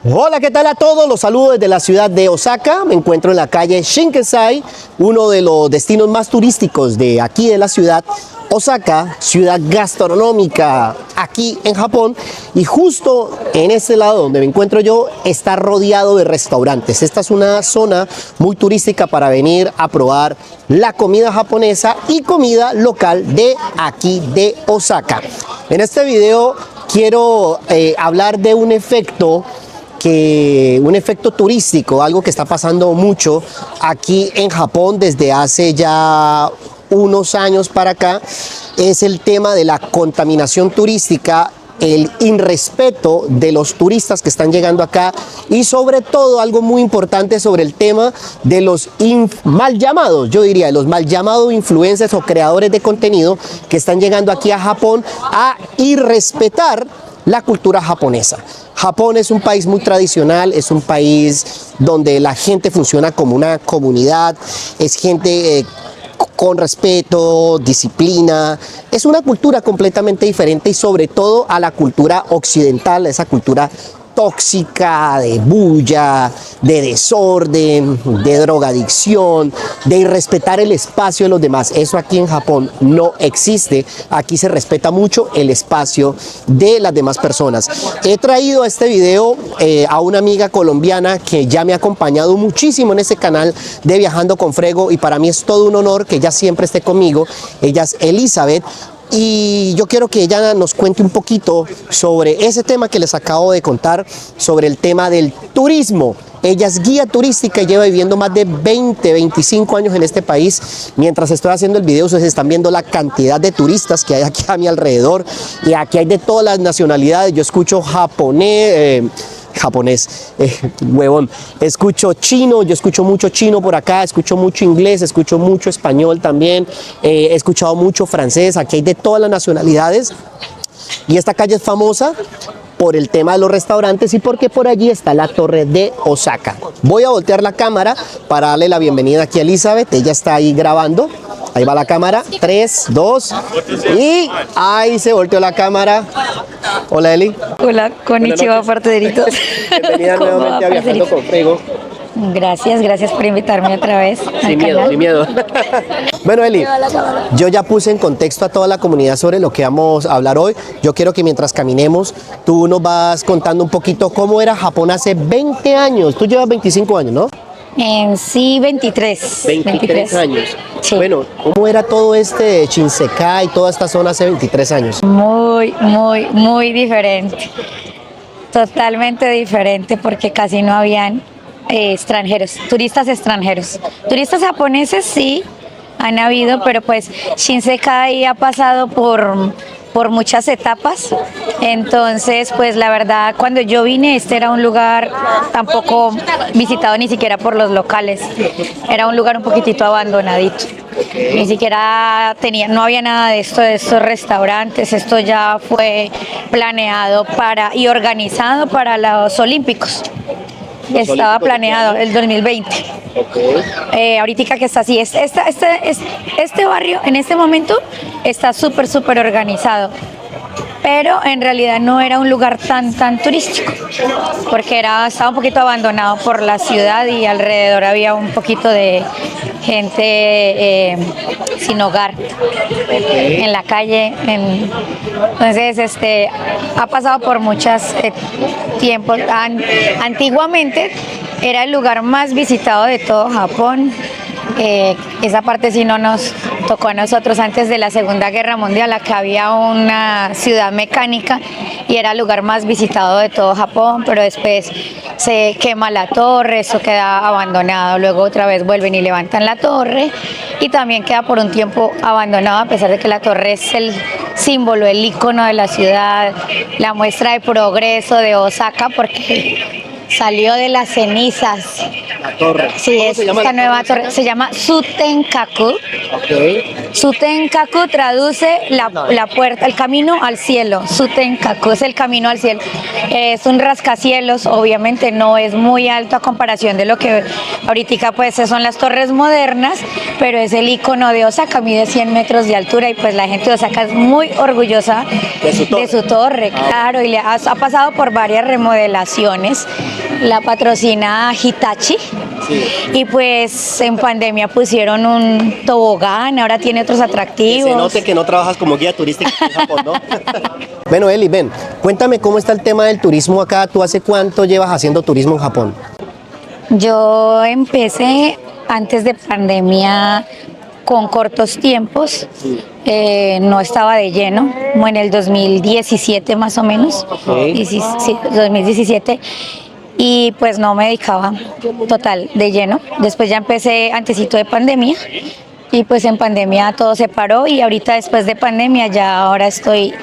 Hola, ¿qué tal a todos? Los saludo desde la ciudad de Osaka. Me encuentro en la calle Shinkensai, uno de los destinos más turísticos de aquí de la ciudad. Osaka, ciudad gastronómica aquí en Japón, y justo en ese lado donde me encuentro yo está rodeado de restaurantes. Esta es una zona muy turística para venir a probar la comida japonesa y comida local de aquí de Osaka. En este video quiero hablar de un efecto turístico, algo que está pasando mucho aquí en Japón desde hace ya unos años para acá, es el tema de la contaminación turística, el irrespeto de los turistas que están llegando acá, y sobre todo algo muy importante sobre el tema de los mal llamados, yo diría, los mal llamados influencers o creadores de contenido que están llegando aquí a Japón a irrespetar la cultura japonesa. Japón es un país muy tradicional, es un país donde la gente funciona como una comunidad, es gente con respeto, disciplina. Es una cultura completamente diferente y sobre todo a la cultura occidental, esa cultura tóxica, de bulla, de desorden, de drogadicción, de irrespetar el espacio de los demás. Eso aquí en Japón no existe. Aquí se respeta mucho el espacio de las demás personas. He traído a este video a una amiga colombiana que ya me ha acompañado muchísimo en este canal de Viajando con Frego, y para mí es todo un honor que ella siempre esté conmigo. Ella es Elizabeth. Y yo quiero que ella nos cuente un poquito sobre ese tema que les acabo de contar, sobre el tema del turismo. Ella es guía turística y lleva viviendo más de 25 años en este país. Mientras estoy haciendo el video, ustedes están viendo la cantidad de turistas que hay aquí a mi alrededor. Y aquí hay de todas las nacionalidades. Yo escucho huevón, escucho chino, yo escucho mucho chino por acá, escucho mucho inglés, escucho mucho español también, he escuchado mucho francés. Aquí hay de todas las nacionalidades, y esta calle es famosa por el tema de los restaurantes y porque por allí está la Torre de Osaka. Voy a voltear la cámara para darle la bienvenida aquí a Elizabeth. Ella está ahí grabando. Ahí va la cámara, 3, 2, y ahí se volteó la cámara. Hola, Eli. Hola, konnichiwa, partideritos. Bienvenida nuevamente a Viajando con Frego. Gracias por invitarme otra vez. Sin miedo. Bueno, Eli, yo ya puse en contexto a toda la comunidad sobre lo que vamos a hablar hoy. Yo quiero que mientras caminemos, tú nos vas contando un poquito cómo era Japón hace 20 años. Tú llevas 25 años, ¿no? Sí, 23. 23 años. Sí. Bueno, ¿cómo era todo este Shinsekai y toda esta zona hace 23 años? Muy diferente. Totalmente diferente, porque casi no habían extranjeros, turistas extranjeros. Turistas japoneses sí han habido, pero pues Shinsekai ha pasado por muchas etapas. Entonces, pues la verdad, cuando yo vine, este era un lugar tampoco visitado ni siquiera por los locales. Era un lugar un poquitito abandonadito. Ni siquiera no había nada de estos restaurantes. Esto ya fue planeado y organizado para los Olímpicos. Estaba planeado el 2020. Ahorita que está así, este barrio en este momento está súper organizado, pero en realidad no era un lugar tan turístico, porque estaba un poquito abandonado por la ciudad y alrededor había un poquito de gente sin hogar en la calle. Entonces ha pasado por muchos tiempos. Antiguamente era el lugar más visitado de todo Japón. Esa parte sí no nos tocó a nosotros. Antes de la Segunda Guerra Mundial, acá había una ciudad mecánica y era el lugar más visitado de todo Japón, pero después se quema la torre, eso queda abandonado, luego otra vez vuelven y levantan la torre, y también queda por un tiempo abandonado, a pesar de que la torre es el símbolo, el icono de la ciudad, la muestra de progreso de Osaka, porque salió de las cenizas La torre. Sí, ¿Cómo es se llama esta la nueva torre. Se llama Sutenkaku. Ok. Sutenkaku traduce la puerta, el camino al cielo. Sutenkaku es el camino al cielo. Es un rascacielos, obviamente no es muy alto a comparación de lo que ahorita pues son las torres modernas, pero es el icono de Osaka, mide 100 metros de altura y pues la gente de Osaka es muy orgullosa de su torre, claro, y ha pasado por varias remodelaciones. La patrocina Hitachi. Sí. Y pues en pandemia pusieron un tobogán, ahora tiene otros Que atractivos. se note que no trabajas como guía turística en Japón, ¿no? Bueno, Eli, ven, cuéntame cómo está el tema del turismo acá. ¿Tú hace cuánto llevas haciendo turismo en Japón? Yo empecé antes de pandemia con cortos tiempos, no estaba de lleno, como en el 2017 más o menos, sí, 2017. Y pues no me dedicaba total de lleno. Después ya empecé antesito de pandemia y pues en pandemia todo se paró y ahorita después de pandemia ya ahora estoy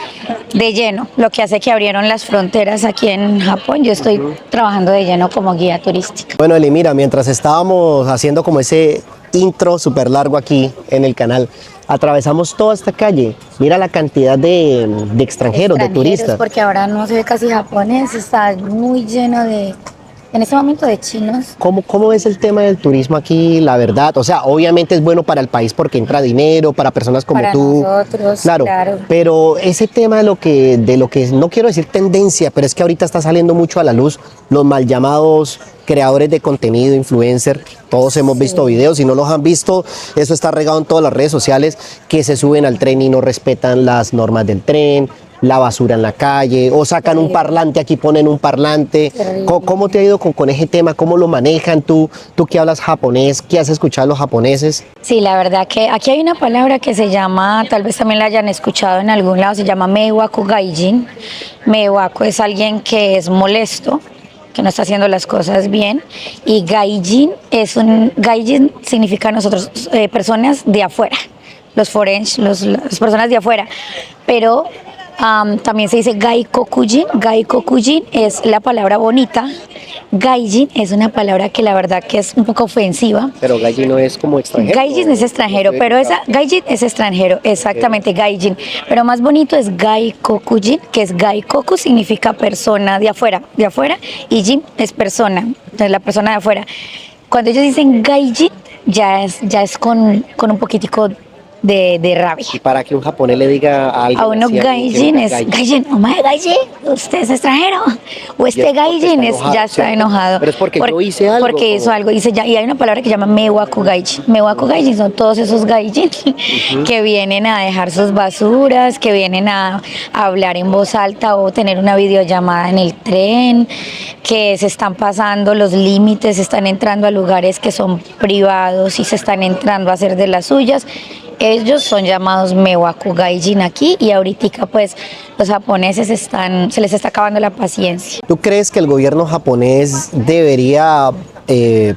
de lleno, lo que hace que abrieron las fronteras aquí en Japón. Yo estoy trabajando de lleno como guía turística. Bueno, Eli, mira, mientras estábamos haciendo como ese intro súper largo aquí en el canal, atravesamos toda esta calle. Mira la cantidad de extranjeros, de turistas. Porque ahora no se ve casi japonés, está muy lleno en este momento de chinos. ¿Cómo ves el tema del turismo aquí, la verdad? O sea, obviamente es bueno para el país porque entra dinero, para personas como Para tú. nosotros, claro. Pero ese tema de lo que no quiero decir tendencia, pero es que ahorita está saliendo mucho a la luz los mal llamados creadores de contenido, influencer. Todos hemos visto videos, si no los han visto, eso está regado en todas las redes sociales, que se suben al tren y no respetan las normas del tren, la basura en la calle, o sacan un parlante, aquí ponen un parlante. ¿Cómo te ha ido con ese tema? ¿Cómo lo manejan tú que hablas japonés? ¿Qué has escuchado a los japoneses? Sí, la verdad que aquí hay una palabra que se llama, tal vez también la hayan escuchado en algún lado, se llama meiwaku gaijin. Meiwaku es alguien que es molesto, que no está haciendo las cosas bien, y gaijin significa nosotros, personas de afuera, los foreign, las personas de afuera, pero también se dice gaikokujin. Gaikokujin es la palabra bonita. Gaijin es una palabra que la verdad que es un poco ofensiva. Pero gaijin no es como extranjero. Gaijin es extranjero, pero gaijin es extranjero, exactamente, gaijin. Pero más bonito es gaikokujin, que es gaikoku significa persona de afuera, y jin es persona, entonces la persona de afuera. Cuando ellos dicen gaijin, ya es con un poquitico de rabia. Y para que un japonés le diga a alguien a uno gaijin es gaijin, omae gaijin, usted es extranjero, o este gaijin ya está enojado. Pero es porque yo hice algo. Porque hizo algo, y hay una palabra que se llama mewaku gaijin. Mewaku gaijin son todos esos gaijin que vienen a dejar sus basuras, que vienen a hablar en voz alta o tener una videollamada en el tren, que se están pasando los límites, están entrando a lugares que son privados y se están entrando a hacer de las suyas. Ellos son llamados Meiwaku Gaijin aquí y ahorita pues los japoneses se les está acabando la paciencia. ¿Tú crees que el gobierno japonés debería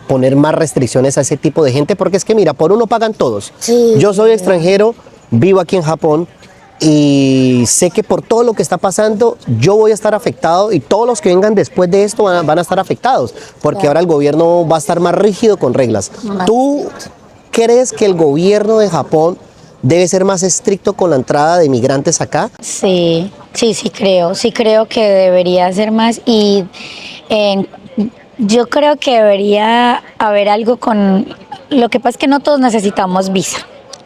poner más restricciones a ese tipo de gente? Porque es que mira, por uno pagan todos. Sí. Yo soy extranjero, vivo aquí en Japón y sé que por todo lo que está pasando yo voy a estar afectado y todos los que vengan después de esto van a estar afectados porque ahora el gobierno va a estar más rígido con reglas. ¿Tú crees que el gobierno de Japón debe ser más estricto con la entrada de migrantes acá? Sí creo que debería ser más y yo creo que debería haber algo con, lo que pasa es que no todos necesitamos visa.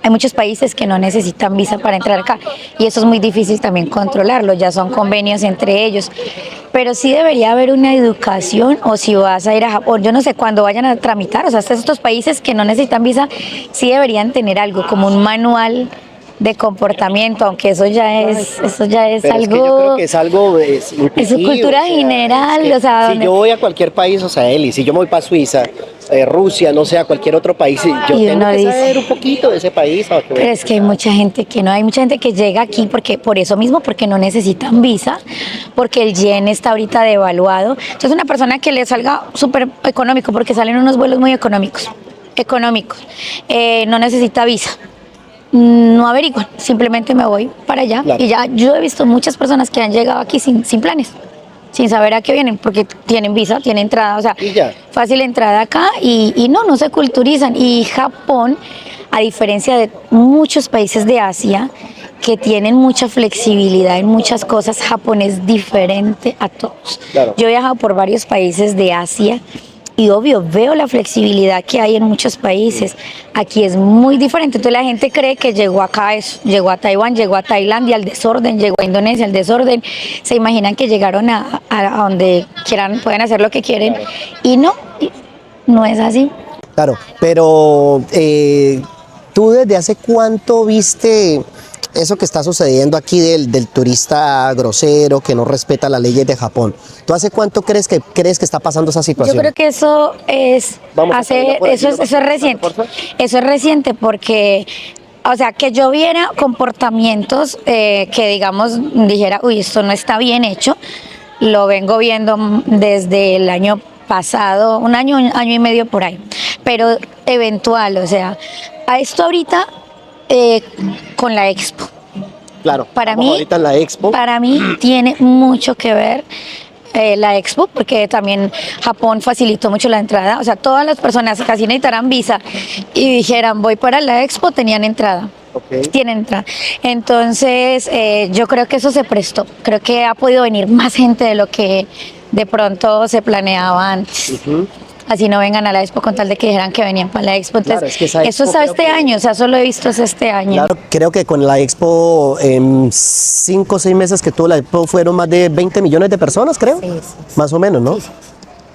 Hay muchos países que no necesitan visa para entrar acá y eso es muy difícil también controlarlo, ya son convenios entre ellos. Pero sí debería haber una educación, o si vas a ir a Japón, yo no sé, cuando vayan a tramitar, o sea, hasta estos países que no necesitan visa, sí deberían tener algo como un manual de comportamiento, aunque eso ya es Pero algo. Es que yo creo que es algo Es su cultura general, es que o sea, si yo voy a cualquier país, o sea, Eli, si yo me voy para Suiza, Rusia, no sé, a cualquier otro país, yo tengo que saber un poquito de ese país. Pero es que hay mucha gente que no, hay mucha gente que llega aquí por eso mismo, porque no necesitan visa, porque el yen está ahorita devaluado. Entonces una persona que le salga súper económico, porque salen unos vuelos muy económicos, no necesita visa. No averiguan, simplemente me voy para allá y ya yo he visto muchas personas que han llegado aquí sin planes. sin saber a qué vienen, porque tienen visa, tienen entrada, o sea, Y ya. fácil entrada acá y no se culturizan. Y Japón, a diferencia de muchos países de Asia, que tienen mucha flexibilidad en muchas cosas, Japón es diferente a todos. Claro. Yo he viajado por varios países de Asia y obvio veo la flexibilidad que hay en muchos países. Aquí es muy diferente. Entonces la gente cree que llegó acá, llegó a Taiwán, llegó a Tailandia al desorden, llegó a Indonesia al desorden. Se imaginan que llegaron a donde quieran, pueden hacer lo que quieren. Y no es así. Claro, pero ¿tú desde hace cuánto viste eso que está sucediendo aquí del turista grosero que no respeta las leyes de Japón? ¿Tú hace cuánto crees que está pasando esa situación? Yo creo que eso es Vamos a ponerla por aquí, eso es reciente. porfa. Eso es reciente porque, o sea, que yo viera comportamientos que digamos dijera, uy, esto no está bien hecho, lo vengo viendo desde el año pasado, un año y medio por ahí, pero eventual, o sea, a esto ahorita con la Expo. Claro, Para vamos mí, ahorita en la Expo. Para mí tiene mucho que ver la Expo, porque también Japón facilitó mucho la entrada. O sea, todas las personas que casi necesitaran visa y dijeran voy para la Expo, tenían entrada. Ok. Tienen entrada. Entonces, yo creo que eso se prestó. Creo que ha podido venir más gente de lo que de pronto se planeaba antes. Ujú. Así no vengan a la Expo con tal de que dijeran que venían para la Expo. Entonces, Claro, es que esa eso Expo es creo este que- año, o sea, solo he visto es este año. Claro, creo que con la Expo, en 5 o 6 meses que tuvo la Expo, fueron más de 20 millones de personas, creo. Sí, sí. Más o menos, ¿no? Sí, sí.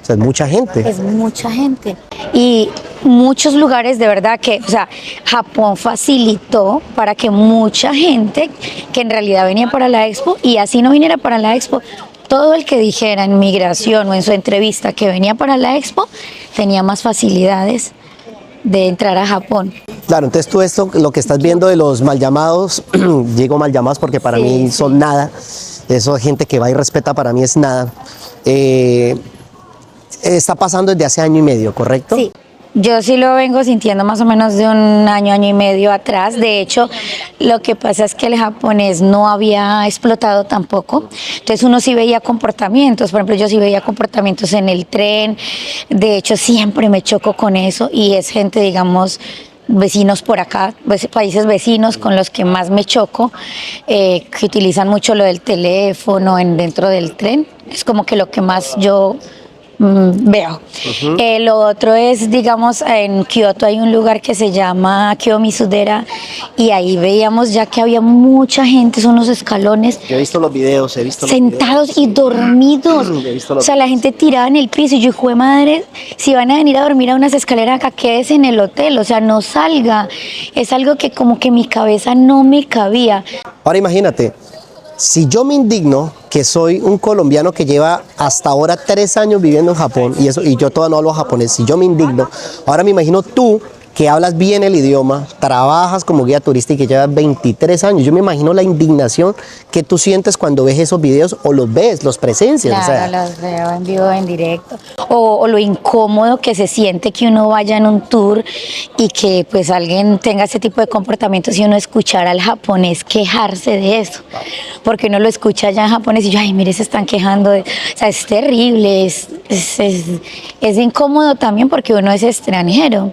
O sea, es mucha gente. Es mucha gente. Y muchos lugares de verdad que, o sea, Japón facilitó para que mucha gente que en realidad venía para la Expo y así no viniera para la Expo, todo el que dijera en migración o en su entrevista que venía para la Expo tenía más facilidades de entrar a Japón. Claro, entonces tú esto, lo que estás viendo de los mal llamados, digo mal llamados porque para Sí, mí sí. son nada, eso de gente que va y respeta para mí es nada. Está pasando desde hace año y medio, ¿correcto? Sí, yo sí lo vengo sintiendo más o menos de un año y medio atrás. De hecho, lo que pasa es que el japonés no había explotado tampoco. Entonces uno sí veía comportamientos. Por ejemplo, yo sí veía comportamientos en el tren. De hecho, siempre me choco con eso y es gente, digamos, vecinos por acá, países vecinos con los que más me choco, que utilizan mucho lo del teléfono dentro del tren. Es como que lo que más yo veo. Lo otro es, digamos, en Kioto hay un lugar que se llama Kiyomizudera y ahí veíamos ya que había mucha gente, son unos escalones, Yo he visto los videos, he visto los sentados y dormidos. He visto O los sea, la gente tirada en el piso y yo, hijo de madre, si van a venir a dormir a unas escaleras acá, quédese en el hotel, o sea, no salga. Es algo que como que mi cabeza no me cabía. Ahora imagínate, si yo me indigno que soy un colombiano que lleva hasta ahora 3 años viviendo en Japón y yo todavía no hablo japonés, si yo me indigno, ahora me imagino tú que hablas bien el idioma, trabajas como guía turística y que llevas 23 años, yo me imagino la indignación que tú sientes cuando ves esos videos o los ves, los presencias. Claro, O sea, los veo en vivo, en directo. O lo incómodo que se siente que uno vaya en un tour y que pues alguien tenga ese tipo de comportamientos y uno escuchar al japonés quejarse de eso. Porque uno lo escucha allá en japonés y yo, ay, mire, se están quejando. O sea, es terrible, es incómodo también porque uno es extranjero.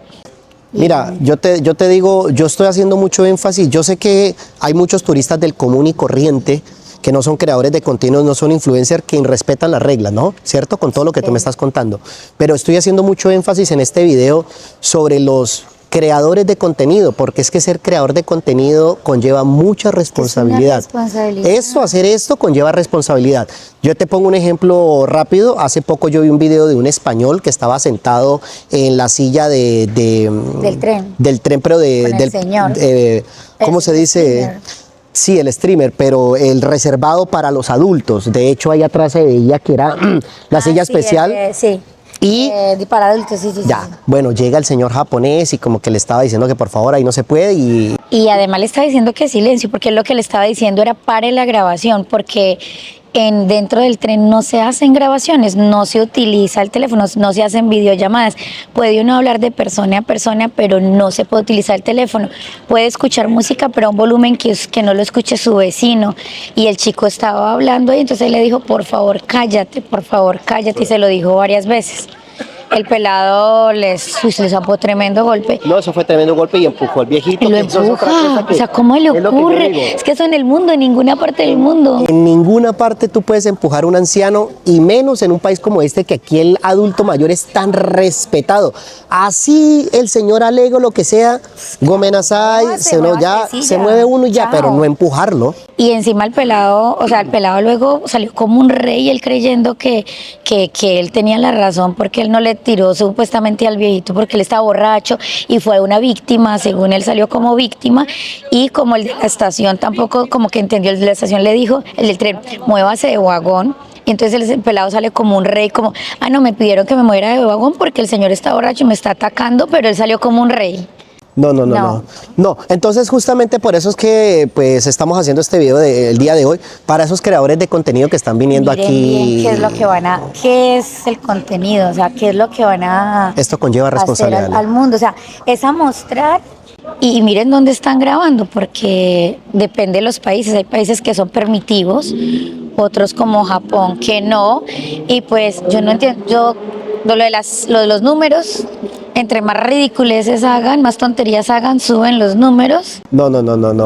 mira, yo te digo, yo estoy haciendo mucho énfasis, yo sé que hay muchos turistas del común y corriente que no son creadores de contenidos, no son influencers, que respetan las reglas, ¿no? ¿Cierto? Con todo lo que tú me estás contando. Pero estoy haciendo mucho énfasis en este video sobre los creadores de contenido, porque es que ser creador de contenido conlleva mucha responsabilidad. responsabilidad. Hacer esto conlleva responsabilidad. Yo te pongo un ejemplo rápido. Hace poco yo vi un video de un español que estaba sentado en la silla Del tren. Del tren, pero Con el señor. ¿cómo El se dice? streamer. Sí, el streamer, pero el reservado para los adultos. De hecho, ahí atrás se veía que era la silla Sí, especial. sí. Y Para adultos, sí, sí. ya, sí. bueno, llega el señor japonés y como que le estaba diciendo que por favor ahí no se puede Y además le estaba diciendo que silencio, porque lo que le estaba diciendo era pare la grabación, porque dentro del tren no se hacen grabaciones, no se utiliza el teléfono, no se hacen videollamadas. Puede uno hablar de persona a persona, pero no se puede utilizar el teléfono. Puede escuchar música, pero a un volumen que no lo escuche su vecino. Y el chico estaba hablando y entonces le dijo, por favor, cállate, y se lo dijo varias veces. El pelado les zapó tremendo golpe. No, eso fue tremendo golpe y empujó al viejito. Y lo empuja. O sea, ¿cómo le ocurre? Es que eso en el mundo, en ninguna parte del mundo. En ninguna parte tú puedes empujar a un anciano y menos en un país como este que aquí el adulto mayor es tan respetado. Así el señor alego lo que sea, Gomenasay, se mueve uno y ya, pero no empujarlo. Y encima el pelado luego salió como un rey, él creyendo que él tenía la razón porque él no le tiró supuestamente al viejito porque él estaba borracho y fue una víctima, según él salió como víctima, y como el de la estación tampoco como que entendió, el de la estación le dijo, el del tren, muévase de vagón. Y entonces el pelado sale como un rey, como, no, me pidieron que me moviera de vagón porque el señor está borracho y me está atacando, pero él salió como un rey. No, entonces justamente por eso es que pues estamos haciendo este video el día de hoy para esos creadores de contenido que están viniendo aquí. Bien, qué es el contenido, o sea, qué es lo que van a Esto conlleva responsabilidad al mundo, o sea, es a mostrar y miren dónde están grabando, porque depende de los países, hay países que son permitivos, otros como Japón que no, y pues yo no entiendo, lo de los números, entre más ridiculeces hagan, más tonterías hagan, suben los números. No,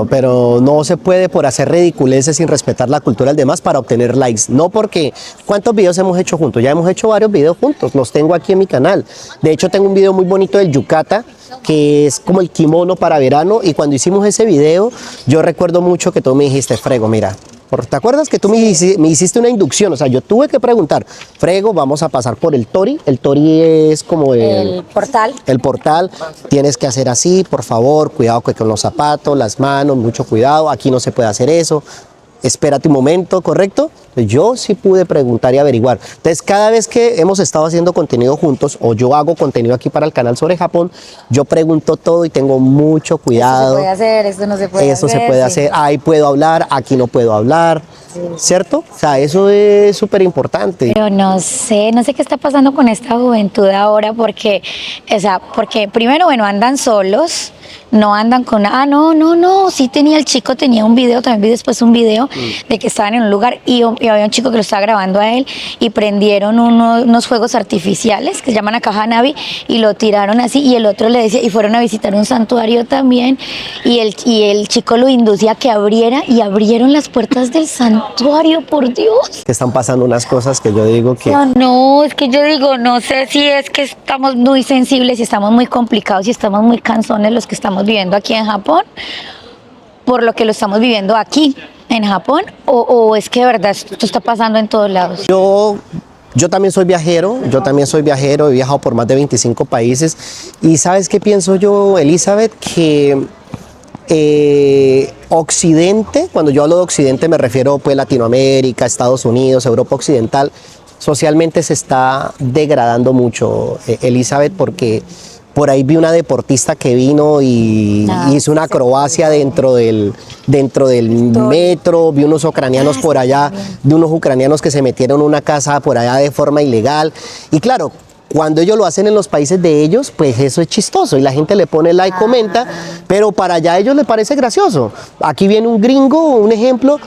pero no se puede por hacer ridiculeces sin respetar la cultura del demás para obtener likes. No porque, ¿cuántos videos hemos hecho juntos? Ya hemos hecho varios videos juntos, los tengo aquí en mi canal. De hecho tengo un video muy bonito del yukata, que es como el kimono para verano, y cuando hicimos ese video, yo recuerdo mucho que tú me dijiste, Frego, mira, ¿te acuerdas que tú me hiciste una inducción? O sea, yo tuve que preguntar, Frego, vamos a pasar por el Tori es como el portal. El portal, tienes que hacer así, por favor, cuidado con los zapatos, las manos, mucho cuidado, aquí no se puede hacer eso. Espérate un momento, ¿correcto? Yo sí pude preguntar y averiguar. Entonces, cada vez que hemos estado haciendo contenido juntos, o yo hago contenido aquí para el canal sobre Japón, yo pregunto todo y tengo mucho cuidado. Esto se puede hacer, esto no se puede hacer. Esto se puede hacer, ahí puedo hablar, aquí no puedo hablar, ¿cierto? O sea, eso es súper importante. Pero no sé qué está pasando con esta juventud ahora, porque primero, bueno, andan solos. No andan con, sí el chico tenía un video, también vi después un video de que estaban en un lugar y había un chico que lo estaba grabando a él y prendieron unos fuegos artificiales que se llaman acá Hanabi y lo tiraron así y el otro le decía, y fueron a visitar un santuario también y el chico lo inducía a que abriera y abrieron las puertas del santuario, por Dios. Que están pasando unas cosas que yo digo que... No, es que yo digo, no sé si es que estamos muy sensibles y estamos muy complicados y estamos muy cansones los que estamos viviendo aquí en Japón, por lo que lo estamos viviendo aquí en Japón, o es que de verdad esto está pasando en todos lados. Yo también soy viajero, he viajado por más de 25 países y ¿sabes qué pienso yo, Elizabeth? Que Occidente, cuando yo hablo de Occidente me refiero pues Latinoamérica, Estados Unidos, Europa Occidental, socialmente se está degradando mucho, Elizabeth, porque por ahí vi una deportista que vino y hizo una acrobacia dentro del metro, vi unos ucranianos por allá, de unos ucranianos que se metieron en una casa por allá de forma ilegal. Y claro, cuando ellos lo hacen en los países de ellos, pues eso es chistoso y la gente le pone like, comenta, pero para allá a ellos les parece gracioso. Aquí viene un gringo, un ejemplo,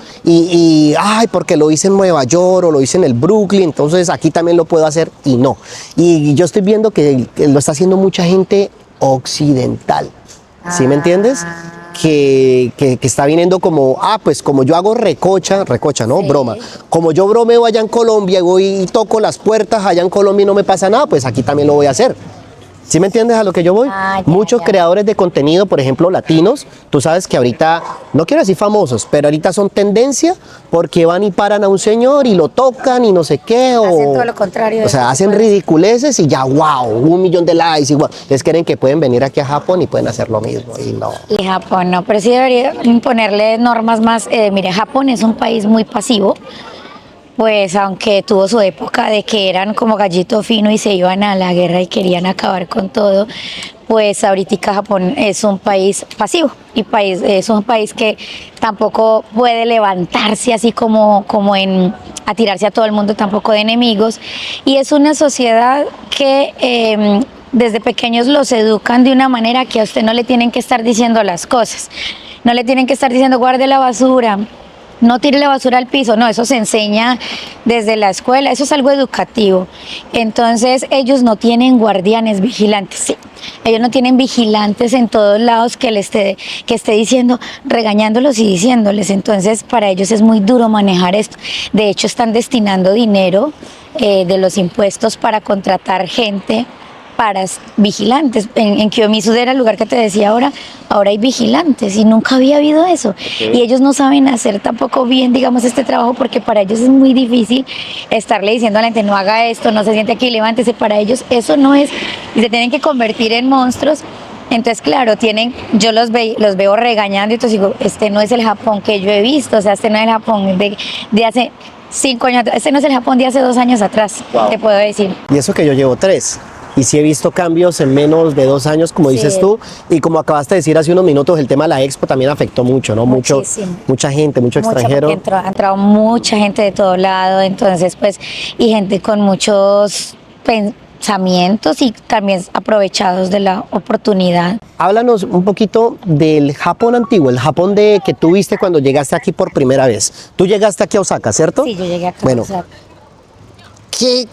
ay, porque lo hice en Nueva York o lo hice en el Brooklyn, entonces aquí también lo puedo hacer y no. Y yo estoy viendo que lo está haciendo mucha gente occidental, ¿sí me entiendes? Que está viniendo como, pues como yo hago recocha, ¿no? Sí. Broma. Como yo bromeo allá en Colombia y voy y toco las puertas allá en Colombia y no me pasa nada, pues aquí también lo voy a hacer. ¿Sí me entiendes a lo que yo voy? Muchos creadores de contenido, por ejemplo, latinos, tú sabes que ahorita, no quiero decir famosos, pero ahorita son tendencia porque van y paran a un señor y lo tocan y no sé qué. Hacen todo lo contrario. O sea, hacen ridiculeces y ya, wow, 1 millón de likes. Igual. Les creen que pueden venir aquí a Japón y pueden hacer lo mismo. Y no. Y Japón no, pero sí debería imponerle normas más. Mire, Japón es un país muy pasivo. pues aunque tuvo su época de que eran como gallito fino y se iban a la guerra y querían acabar con todo, pues ahorita Japón es un país pasivo y es un país que tampoco puede levantarse así como a tirarse a todo el mundo, tampoco de enemigos, y es una sociedad que desde pequeños los educan de una manera que a usted no le tienen que estar diciendo las cosas, no le tienen que estar diciendo guarde la basura, no tire la basura al piso, no, eso se enseña desde la escuela, eso es algo educativo. Entonces ellos no tienen guardianes vigilantes, sí. Ellos no tienen vigilantes en todos lados que esté diciendo, regañándolos y diciéndoles. Entonces para ellos es muy duro manejar esto. De hecho están destinando dinero de los impuestos para contratar gente para vigilantes. En Kiyomizu era el lugar que te decía ahora hay vigilantes y nunca había habido eso. Okay. Y ellos no saben hacer tampoco bien, digamos, este trabajo porque para ellos es muy difícil estarle diciendo a la gente no haga esto, no se siente aquí, levántese. Para ellos eso no es, y se tienen que convertir en monstruos. Entonces, claro, yo los veo regañando y entonces digo, este no es el Japón que yo he visto, o sea, este no es el Japón de hace 5 años atrás, este no es el Japón de hace 2 años atrás, wow. Te puedo decir. Y eso que yo llevo 3. Y sí he visto cambios en menos de 2 años, como dices tú, y como acabaste de decir hace unos minutos, el tema de la Expo también afectó mucho, ¿no? Mucha gente, mucho extranjero. Ha entrado mucha gente de todo lado, entonces pues, y gente con muchos pensamientos y también aprovechados de la oportunidad. Háblanos un poquito del Japón antiguo, el Japón que tú viste cuando llegaste aquí por primera vez. Tú llegaste aquí a Osaka, ¿cierto? Sí, yo llegué aquí a Osaka.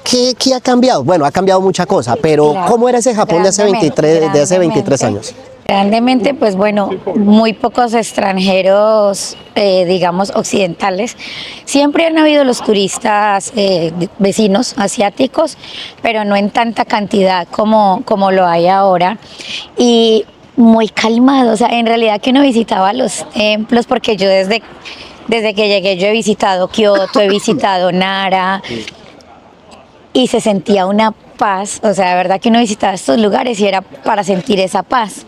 ¿Qué ha cambiado? Bueno, ha cambiado mucha cosa, pero claro, ¿cómo era ese Japón de hace 23 años? Grandemente, pues bueno, muy pocos extranjeros, digamos, occidentales. Siempre han habido los turistas vecinos asiáticos, pero no en tanta cantidad como lo hay ahora. Y muy calmado, o sea, en realidad que uno visitaba los templos, porque yo desde que llegué yo he visitado Kioto, he visitado Nara, y se sentía una paz, o sea, de verdad que uno visitaba estos lugares y era para sentir esa paz.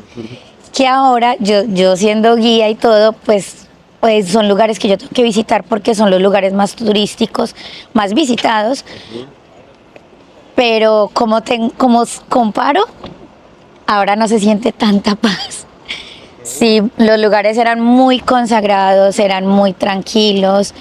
Que ahora, yo siendo guía y todo, pues son lugares que yo tengo que visitar porque son los lugares más turísticos, más visitados, pero como comparo, ahora no se siente tanta paz. Sí, los lugares eran muy consagrados, eran muy tranquilos.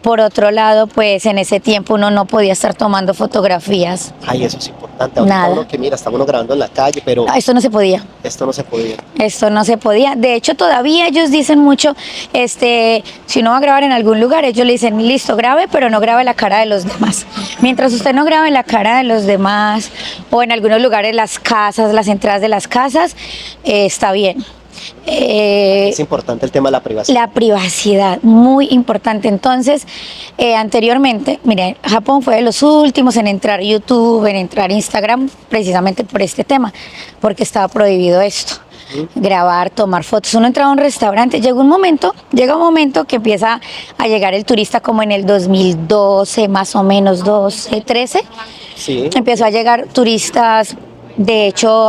Por otro lado, pues en ese tiempo uno no podía estar tomando fotografías. Ay, eso es importante. Ahorita uno que mira, está uno grabando en la calle, pero... Esto no se podía. Esto no se podía. Esto no se podía. De hecho, todavía ellos dicen mucho, si uno va a grabar en algún lugar, ellos le dicen, listo, grabe, pero no grabe la cara de los demás. Mientras usted no grabe la cara de los demás, o en algunos lugares las casas, las entradas de las casas, está bien. Es importante el tema de la privacidad. La privacidad, muy importante. Entonces, anteriormente, miren, Japón fue de los últimos en entrar YouTube, en entrar Instagram, precisamente por este tema, porque estaba prohibido esto. Grabar, tomar fotos. Uno entraba a un restaurante, llega un momento que empieza a llegar el turista como en el 2012, más o menos 12, 13. Sí. Empezó a llegar turistas. De hecho,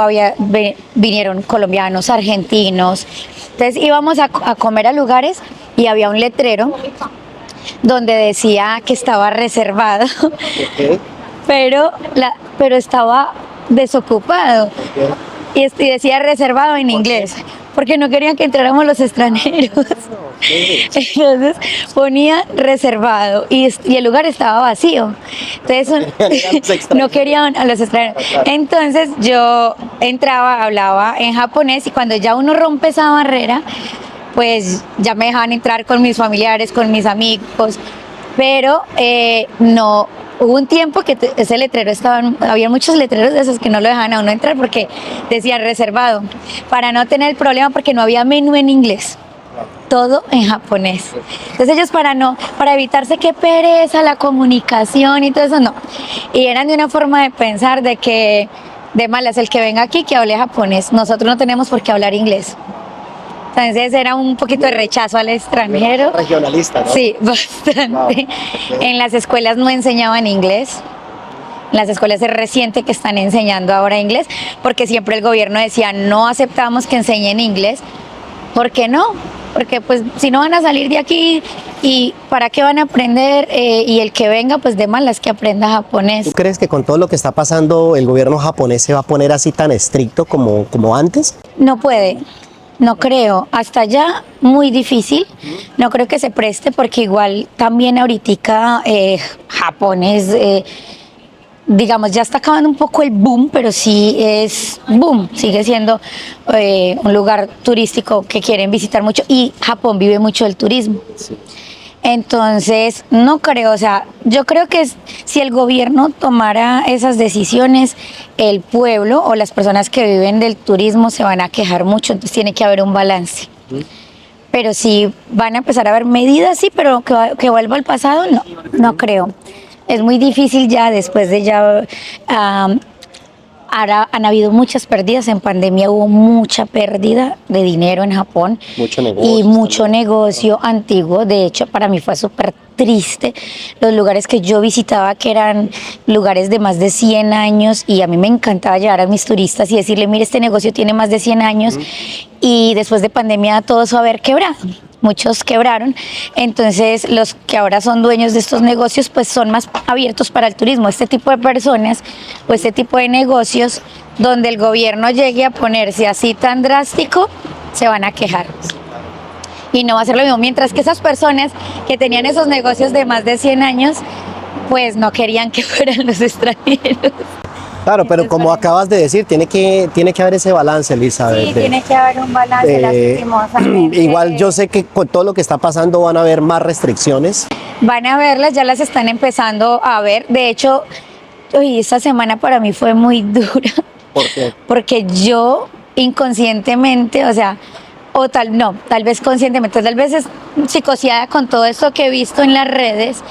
vinieron colombianos, argentinos. Entonces íbamos a comer a lugares y había un letrero donde decía que estaba reservado, Okay. pero estaba desocupado. Y decía reservado en inglés, porque no querían que entráramos los extranjeros. Entonces ponía reservado y el lugar estaba vacío. Entonces no querían a los extranjeros. Entonces yo entraba, hablaba en japonés y cuando ya uno rompe esa barrera, pues ya me dejaban entrar con mis familiares, con mis amigos, pero no. Hubo un tiempo que ese letrero había muchos letreros de esos que no lo dejaban a uno entrar porque decían reservado, para no tener el problema porque no había menú en inglés, todo en japonés. Entonces ellos para evitarse que pereza la comunicación y todo eso, no. Y eran de una forma de pensar de que de malas el que venga aquí que hable japonés, nosotros no tenemos por qué hablar inglés. Entonces era un poquito de rechazo al extranjero. Regionalista, ¿no? Sí, bastante. Wow. Okay. En las escuelas no enseñaban inglés. En las escuelas es reciente que están enseñando ahora inglés, porque siempre el gobierno decía, no aceptamos que enseñen inglés. ¿Por qué no? porque pues si no van a salir de aquí, ¿y para qué van a aprender? Y el que venga, pues de malas que aprenda japonés. ¿Tú crees que con todo lo que está pasando el gobierno japonés se va a poner así tan estricto como antes? No puede, no creo, hasta allá muy difícil, no creo que se preste porque igual también ahorita Japón es, digamos, ya está acabando un poco el boom, pero sí es boom, sigue siendo un lugar turístico que quieren visitar mucho y Japón vive mucho del turismo. Sí. Entonces, no creo, o sea, yo creo que si el gobierno tomara esas decisiones, el pueblo o las personas que viven del turismo se van a quejar mucho, entonces tiene que haber un balance. Pero si van a empezar a haber medidas, sí, pero que vuelva al pasado, no, no creo. Es muy difícil ya después de ya... Ahora han habido muchas pérdidas, en pandemia hubo mucha pérdida de dinero en Japón. Mucho negocio. Y mucho negocio antiguo, de hecho para mí fue súper triste los lugares que yo visitaba que eran lugares de más de 100 años y a mí me encantaba llevar a mis turistas y decirle, mire, este negocio tiene más de 100 años y después de pandemia todo eso haber quebrado. Muchos quebraron, entonces los que ahora son dueños de estos negocios pues son más abiertos para el turismo. Este tipo de personas o este tipo de negocios donde el gobierno llegue a ponerse así tan drástico, se van a quejar. Y no va a ser lo mismo, mientras que esas personas que tenían esos negocios de más de 100 años, pues no querían que fueran los extranjeros. Claro, pero como acabas de decir, tiene que haber ese balance, Elizabeth. Sí, tiene que haber un balance, lastimosamente. Igual yo sé que con todo lo que está pasando van a haber más restricciones. Van a verlas, ya las están empezando a ver. De hecho, esta semana para mí fue muy dura. ¿Por qué? Porque yo inconscientemente, o sea, tal vez conscientemente, tal vez es psicoseada con todo esto que he visto en las redes,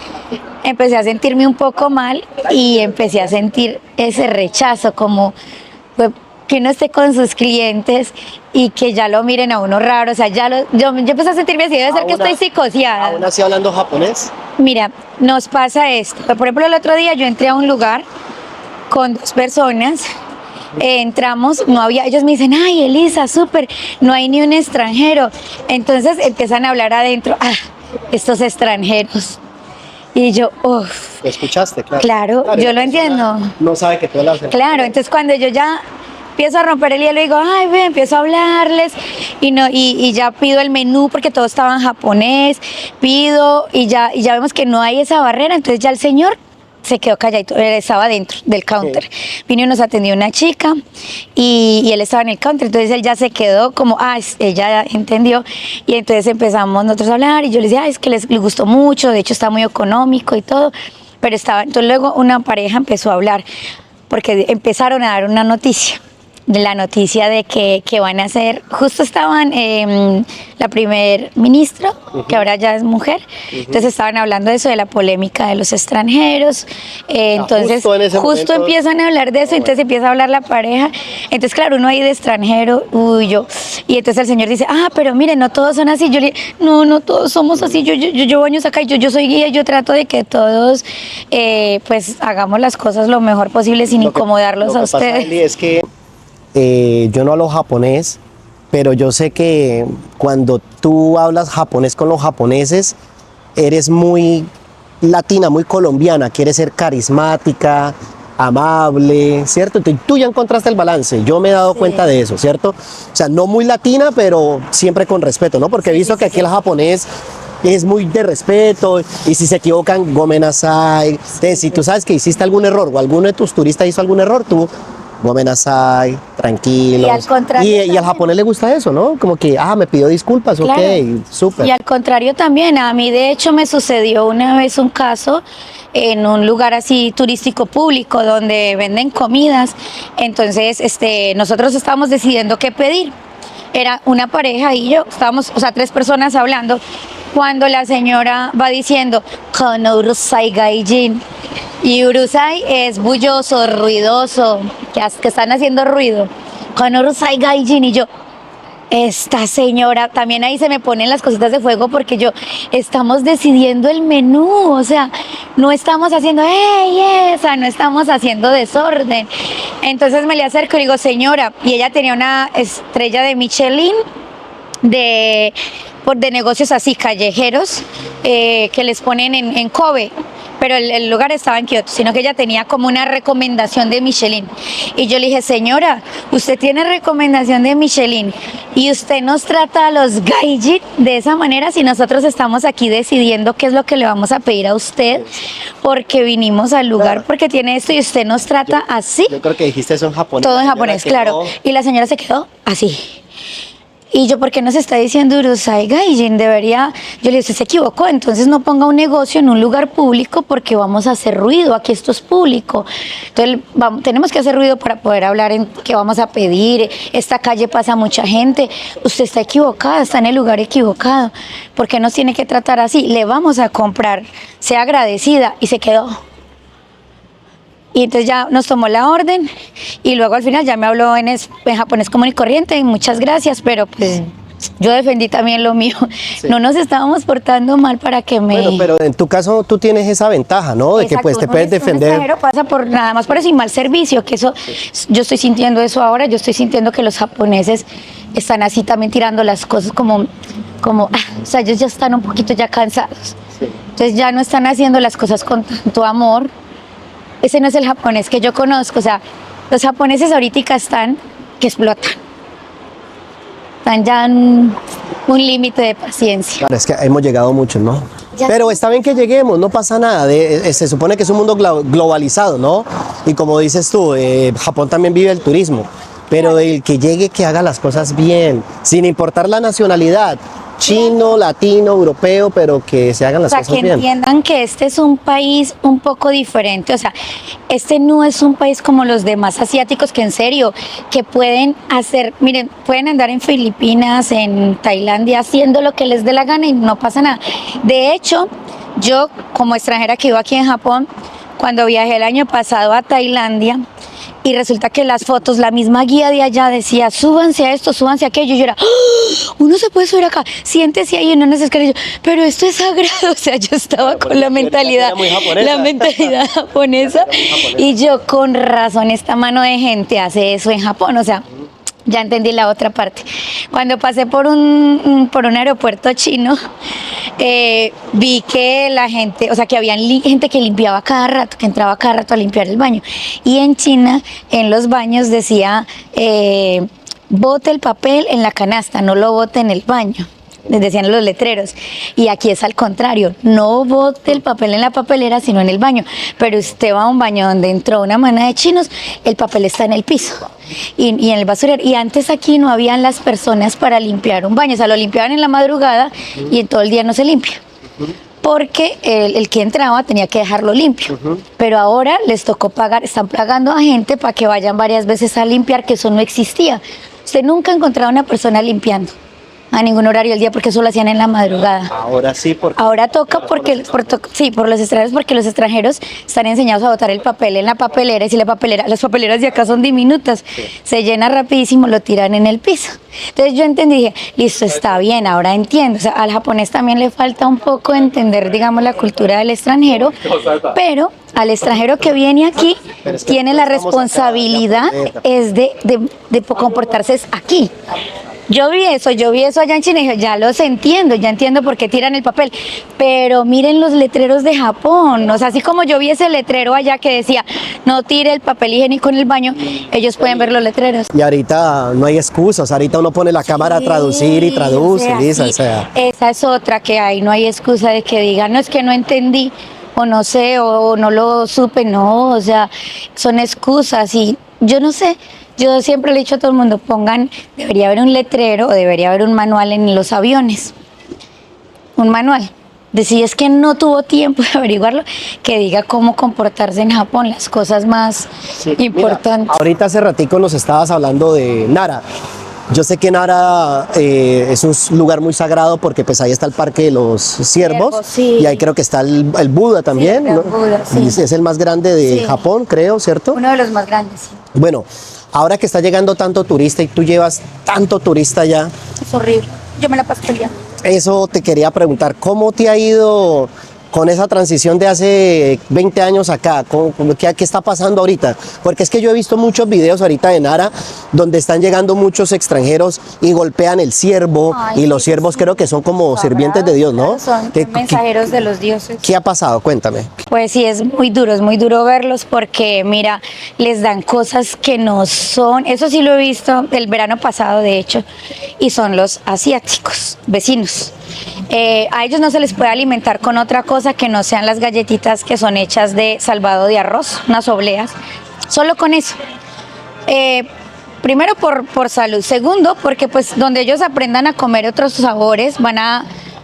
empecé a sentirme un poco mal y empecé a sentir ese rechazo, como pues, que uno esté con sus clientes y que ya lo miren a uno raro, o sea, yo empecé a sentirme así, debe ser que estoy psicoseada. ¿Aún así hablando japonés? Mira, nos pasa esto, por ejemplo, el otro día yo entré a un lugar con 2 personas. Entramos, no había, ellos me dicen, ay Elisa, súper, no hay ni un extranjero. Entonces empiezan a hablar adentro, estos extranjeros. Y yo, uff. ¿Escuchaste? Claro, yo lo entiendo. No sabe que tú hablas. Claro, entonces cuando yo ya empiezo a romper el hielo y digo, ay, ve, empiezo a hablarles y ya pido el menú porque todo estaba en japonés, pido y ya vemos que no hay esa barrera, entonces ya el señor se quedó calladito, él estaba dentro del counter. Sí. Vino y nos atendió una chica y él estaba en el counter, entonces él ya se quedó como, ella entendió y entonces empezamos nosotros a hablar y yo le decía, es que les gustó mucho, de hecho está muy económico y todo, pero entonces luego una pareja empezó a hablar porque empezaron a dar una noticia. De la noticia de que van a hacer, justo estaban la primer ministra, que ahora ya es mujer, entonces estaban hablando de eso, de la polémica de los extranjeros, entonces justo empiezan a hablar de eso, entonces empieza a hablar la pareja, entonces claro, uno ahí de extranjero, y entonces el señor dice, pero mire, no todos son así, yo le dije, no todos somos así, yo llevo años acá, y yo soy guía, yo trato de que todos pues hagamos las cosas lo mejor posible sin incomodarlos a ustedes. Pasa, Eli, es que yo no hablo japonés, pero yo sé que cuando tú hablas japonés con los japoneses, eres muy latina, muy colombiana, quieres ser carismática, amable, ¿cierto? Entonces, tú ya encontraste el balance, yo me he dado cuenta de eso, ¿cierto? O sea, no muy latina, pero siempre con respeto, ¿no? Porque he visto que aquí el japonés es muy de respeto y si se equivocan, gomenasai. Entonces, si tú sabes que hiciste algún error o alguno de tus turistas hizo algún error, tú gomenasai, tranquilo. Y al contrario. Y al japonés le gusta eso, ¿no? Como que, me pidió disculpas, claro. Ok, súper. Y al contrario también, a mí de hecho me sucedió una vez un caso en un lugar así turístico público donde venden comidas. Entonces, nosotros estábamos decidiendo qué pedir. Era una pareja y yo, estábamos, 3 personas hablando, cuando la señora va diciendo, Kono urusai gaijin. Y urusai es bulloso, ruidoso, que están haciendo ruido. Kono urusai gaijin. Y yo, esta señora, también ahí se me ponen las cositas de fuego porque estamos decidiendo el menú, o sea, no estamos haciendo, no estamos haciendo desorden. Entonces me le acerco y digo, señora, y ella tenía una estrella de Michelin de de negocios así callejeros que les ponen en Kobe, pero el lugar estaba en Kioto, sino que ella tenía como una recomendación de Michelin. Y yo le dije, señora, usted tiene recomendación de Michelin y usted nos trata a los gaijin de esa manera si nosotros estamos aquí decidiendo qué es lo que le vamos a pedir a usted, porque vinimos al lugar, porque tiene esto y usted nos trata así. Yo creo que dijiste eso en japonés. Todo en japonés, claro. Y la señora se quedó así. Y yo, ¿por qué nos está diciendo Urusai Gaijin? Debería, yo le dije, usted se equivocó, entonces no ponga un negocio en un lugar público porque vamos a hacer ruido, aquí esto es público. Entonces tenemos que hacer ruido para poder hablar en qué vamos a pedir, esta calle pasa mucha gente, usted está equivocada, está en el lugar equivocado, ¿por qué nos tiene que tratar así? Le vamos a comprar, sea agradecida, y se quedó. Y entonces ya nos tomó la orden y luego al final ya me habló en japonés común y corriente, y muchas gracias, pero pues yo defendí también lo mío. Sí. No nos estábamos portando mal para que me... Bueno, pero en tu caso tú tienes esa ventaja, ¿no? De exacto, que pues te puedes defender. Un pasa por nada más por eso y mal servicio, que eso, yo estoy sintiendo eso ahora, yo estoy sintiendo que los japoneses están así también tirando las cosas como o sea, ellos ya están un poquito ya cansados. Sí. Entonces ya no están haciendo las cosas con tanto amor. Ese no es el japonés que yo conozco, o sea, los japoneses ahorita están que explotan. Están ya en un límite de paciencia. Claro, es que hemos llegado muchos, ¿no? Ya. Pero está bien que lleguemos, no pasa nada. Se supone que es un mundo globalizado, ¿no? Y como dices tú, Japón también vive el turismo. Pero el que llegue, que haga las cosas bien, sin importar la nacionalidad. Chino, latino, europeo, pero que se hagan las cosas bien. O sea, que entiendan que este es un país un poco diferente, o sea, este no es un país como los demás asiáticos que en serio, que pueden hacer, miren, pueden andar en Filipinas, en Tailandia, haciendo lo que les dé la gana y no pasa nada. De hecho, yo como extranjera que vivo aquí en Japón, cuando viajé el año pasado a Tailandia, y resulta que las fotos, la misma guía de allá decía, súbanse a esto, súbanse a aquello. Y yo era, ¡oh! Uno se puede subir acá, siéntese ahí en unas escaleras. Pero esto es sagrado. O sea, yo estaba con la mentalidad japonesa. Y yo, con razón, esta mano de gente hace eso en Japón. O sea, ya entendí la otra parte. Cuando pasé por un aeropuerto chino, vi que la gente, o sea, que había gente que limpiaba cada rato, que entraba cada rato a limpiar el baño. Y en China, en los baños decía, bote el papel en la canasta, no lo bote en el baño. Les decían los letreros, y aquí es al contrario, no bote el papel en la papelera sino en el baño, pero usted va a un baño donde entró una manada de chinos, el papel está en el piso y en el basurero, y antes aquí no habían las personas para limpiar un baño, o sea, lo limpiaban en la madrugada y en todo el día no se limpia, porque el que entraba tenía que dejarlo limpio, pero ahora les tocó pagar, están pagando a gente para que vayan varias veces a limpiar, que eso no existía. Usted nunca ha encontrado una persona limpiando a ningún horario del día, porque eso lo hacían en la madrugada. Ahora sí, porque... Ahora toca porque, por los extranjeros, porque los extranjeros están enseñados a botar el papel en la papelera, y si las papeleras de acá son diminutas, se llena rapidísimo, lo tiran en el piso. Entonces yo entendí, dije, listo, está bien, ahora entiendo. O sea, al japonés también le falta un poco entender, digamos, la cultura del extranjero, pero al extranjero que viene aquí, tiene la responsabilidad es de comportarse aquí. Yo vi eso allá en China y dije, ya entiendo por qué tiran el papel, pero miren los letreros de Japón, o sea, así como yo vi ese letrero allá que decía, no tire el papel higiénico en el baño, ellos pueden ver los letreros. Y ahorita no hay excusas, ahorita uno pone la cámara a traducir y traduce, o sea. Esa es otra que hay, no hay excusa de que digan, no, es que no entendí, o no sé, o no lo supe, no, o sea, son excusas y yo no sé. Yo siempre le he dicho a todo el mundo, debería haber un letrero o debería haber un manual en los aviones. Un manual. De si es que no tuvo tiempo de averiguarlo, que diga cómo comportarse en Japón, las cosas más importantes. Mira, ahorita hace ratico nos estabas hablando de Nara. Yo sé que Nara es un lugar muy sagrado porque pues ahí está el Parque de los Ciervos, sí. Y ahí creo que está el Buda también, sí, ¿no? Buda, sí. Es el más grande de Japón, creo, ¿cierto? Uno de los más grandes, sí. Bueno, ahora que está llegando tanto turista y tú llevas tanto turista allá. Es horrible, yo me la paso peleando. Eso te quería preguntar, ¿cómo te ha ido con esa transición de hace 20 años acá? ¿Qué está pasando ahorita? Porque es que yo he visto muchos videos ahorita de Nara donde están llegando muchos extranjeros y golpean el ciervo. Ay, Y los sí, ciervos sí. creo que son como sirvientes de Dios, ¿no? Son mensajeros de los dioses. ¿Qué ha pasado? Cuéntame. Pues sí, es muy duro verlos porque, mira, les dan cosas que no son, eso sí lo he visto el verano pasado, de hecho, y son los asiáticos, vecinos. A ellos no se les puede alimentar con otra cosa que no sean las galletitas que son hechas de salvado de arroz, unas obleas, solo con eso. Primero por salud, segundo porque pues donde ellos aprendan a comer otros sabores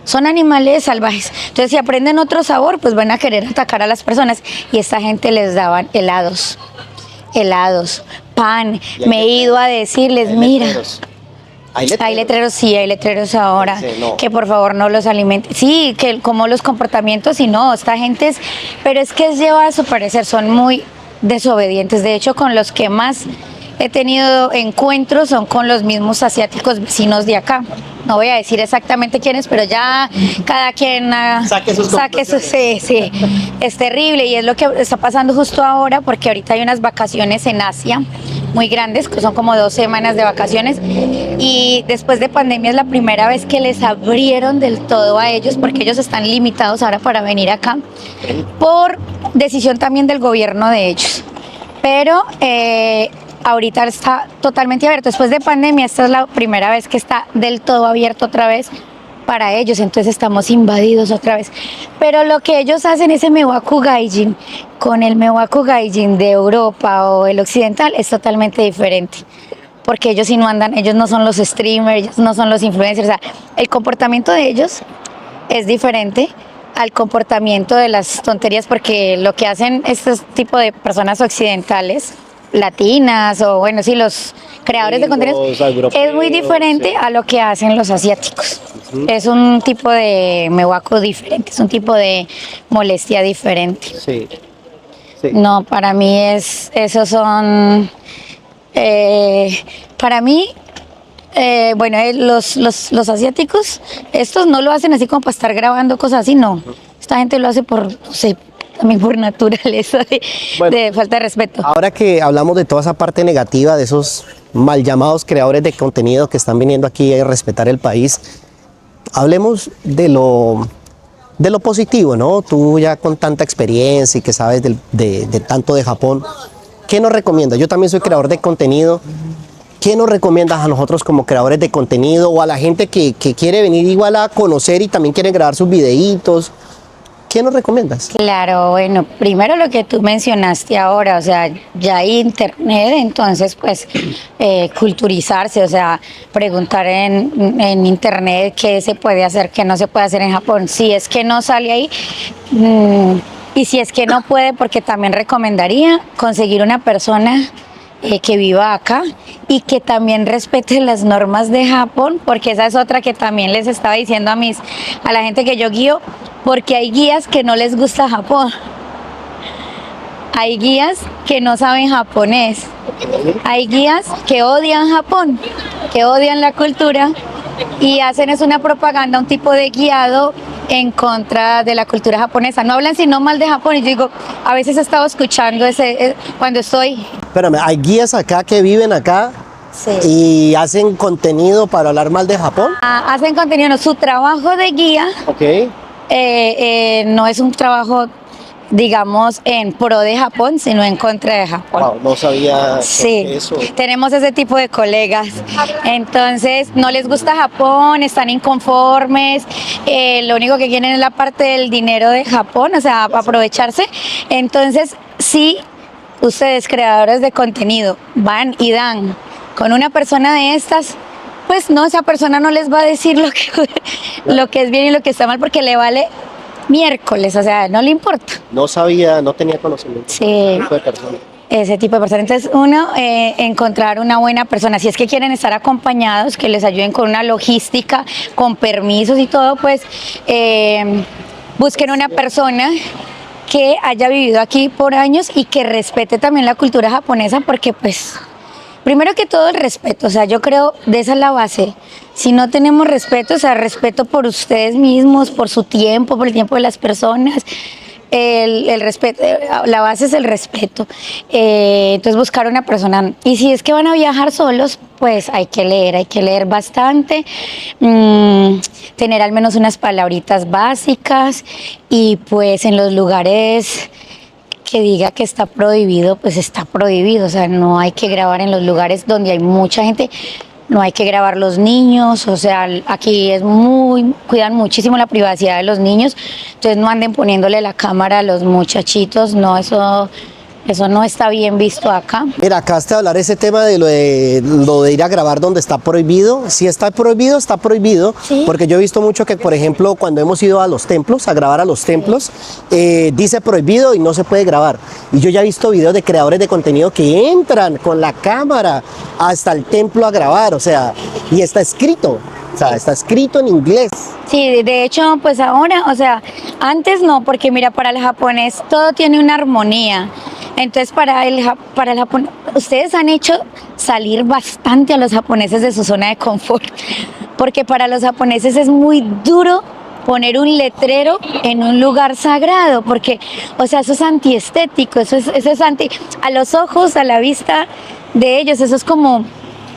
son animales salvajes, entonces si aprenden otro sabor pues van a querer atacar a las personas y esta gente les daban helados, pan, me he ido a decirles, mira, hay letreros, sí, hay letreros ahora, Sí, no. que por favor no los alimenten. Sí, que como los comportamientos y no, esta gente es, pero es que es llevado a su parecer, son muy desobedientes. De hecho, con los que más he tenido encuentros son con los mismos asiáticos vecinos de acá. No voy a decir exactamente quiénes, pero ya cada quien Saque sus sí, sí. Es terrible y es lo que está pasando justo ahora porque ahorita hay unas vacaciones en Asia muy grandes, que son como 2 semanas de vacaciones y después de pandemia es la primera vez que les abrieron del todo a ellos porque ellos están limitados ahora para venir acá por decisión también del gobierno de ellos. Pero ahorita está totalmente abierto. Después de pandemia, esta es la primera vez que está del todo abierto otra vez para ellos, entonces estamos invadidos otra vez. Pero lo que ellos hacen, ese Mewaku Gaijin, con el Mewaku Gaijin de Europa o el occidental, es totalmente diferente. Porque ellos sí no andan, ellos no son los streamers, ellos no son los influencers, o sea, el comportamiento de ellos es diferente al comportamiento de las tonterías, porque lo que hacen este tipo de personas occidentales, latinas o bueno, sí, los creadores de contenidos, es muy diferente a lo que hacen los asiáticos. Es un tipo de mehuaco diferente, es un tipo de molestia diferente. Sí. No, para mí esos son, para mí, bueno, los asiáticos, estos no lo hacen así como para estar grabando cosas así, no. Esta gente lo hace por, no sé, también por naturaleza de falta de respeto. Ahora que hablamos de toda esa parte negativa, de esos mal llamados creadores de contenido que están viniendo aquí a respetar el país, hablemos de lo positivo, ¿no? Tú ya con tanta experiencia y que sabes de tanto de Japón, ¿qué nos recomiendas? Yo también soy creador de contenido. ¿Qué nos recomiendas a nosotros como creadores de contenido o a la gente que quiere venir igual a conocer y también quiere grabar sus videitos? ¿Qué nos recomiendas? Claro, bueno, primero lo que tú mencionaste ahora, o sea, ya hay internet, entonces pues culturizarse, o sea, preguntar en internet qué se puede hacer, qué no se puede hacer en Japón. Si es que no sale ahí, y si es que no puede, porque también recomendaría conseguir una persona que viva acá y que también respete las normas de Japón, porque esa es otra que también les estaba diciendo a la gente que yo guío, porque hay guías que no les gusta Japón, hay guías que no saben japonés, hay guías que odian Japón, que odian la cultura y hacen una propaganda, un tipo de guiado en contra de la cultura japonesa. No hablan sino mal de Japón y yo digo, a veces he estado escuchando cuando estoy... Espérame, hay guías acá que viven acá y hacen contenido para hablar mal de Japón. Hacen contenido, no, su trabajo de guía no es un trabajo, digamos, en pro de Japón, sino en contra de Japón. Wow, no sabía eso. Tenemos ese tipo de colegas. Entonces, no les gusta Japón, están inconformes, lo único que quieren es la parte del dinero de Japón, o sea, aprovecharse. Entonces, sí, ustedes, creadores de contenido, van y dan con una persona de estas, pues no, esa persona no les va a decir lo que es bien y lo que está mal, porque le vale miércoles, o sea, no le importa. No sabía, no tenía conocimiento. Sí. Ese tipo de personas. Entonces, uno, encontrar una buena persona. Si es que quieren estar acompañados, que les ayuden con una logística, con permisos y todo, pues busquen una persona que haya vivido aquí por años y que respete también la cultura japonesa, porque pues Primero que todo el respeto, o sea, yo creo de esa es la base. Si no tenemos respeto, o sea, respeto por ustedes mismos, por su tiempo, por el tiempo de las personas, el respeto, la base es el respeto. Entonces buscar una persona, y si es que van a viajar solos, pues hay que leer bastante, tener al menos unas palabritas básicas, y pues en los lugares que diga que está prohibido, pues está prohibido, o sea, no hay que grabar en los lugares donde hay mucha gente. No hay que grabar los niños, o sea, aquí cuidan muchísimo la privacidad de los niños, entonces no anden poniéndole la cámara a los muchachitos, no, eso no está bien visto acá. Mira, acabaste de hablar ese tema de lo de ir a grabar donde está prohibido. Si está prohibido, está prohibido. Sí. Porque yo he visto mucho que, por ejemplo, cuando hemos ido a los templos, a grabar a los templos, dice prohibido y no se puede grabar. Y yo ya he visto videos de creadores de contenido que entran con la cámara hasta el templo a grabar, o sea, y está escrito. O sea, está escrito en inglés. Sí, de hecho, pues ahora, o sea, antes no, porque mira, para el japonés todo tiene una armonía. Entonces, para el japonés, ustedes han hecho salir bastante a los japoneses de su zona de confort, porque para los japoneses es muy duro poner un letrero en un lugar sagrado, porque, o sea, eso es antiestético, eso es anti, a los ojos, a la vista de ellos, eso es como,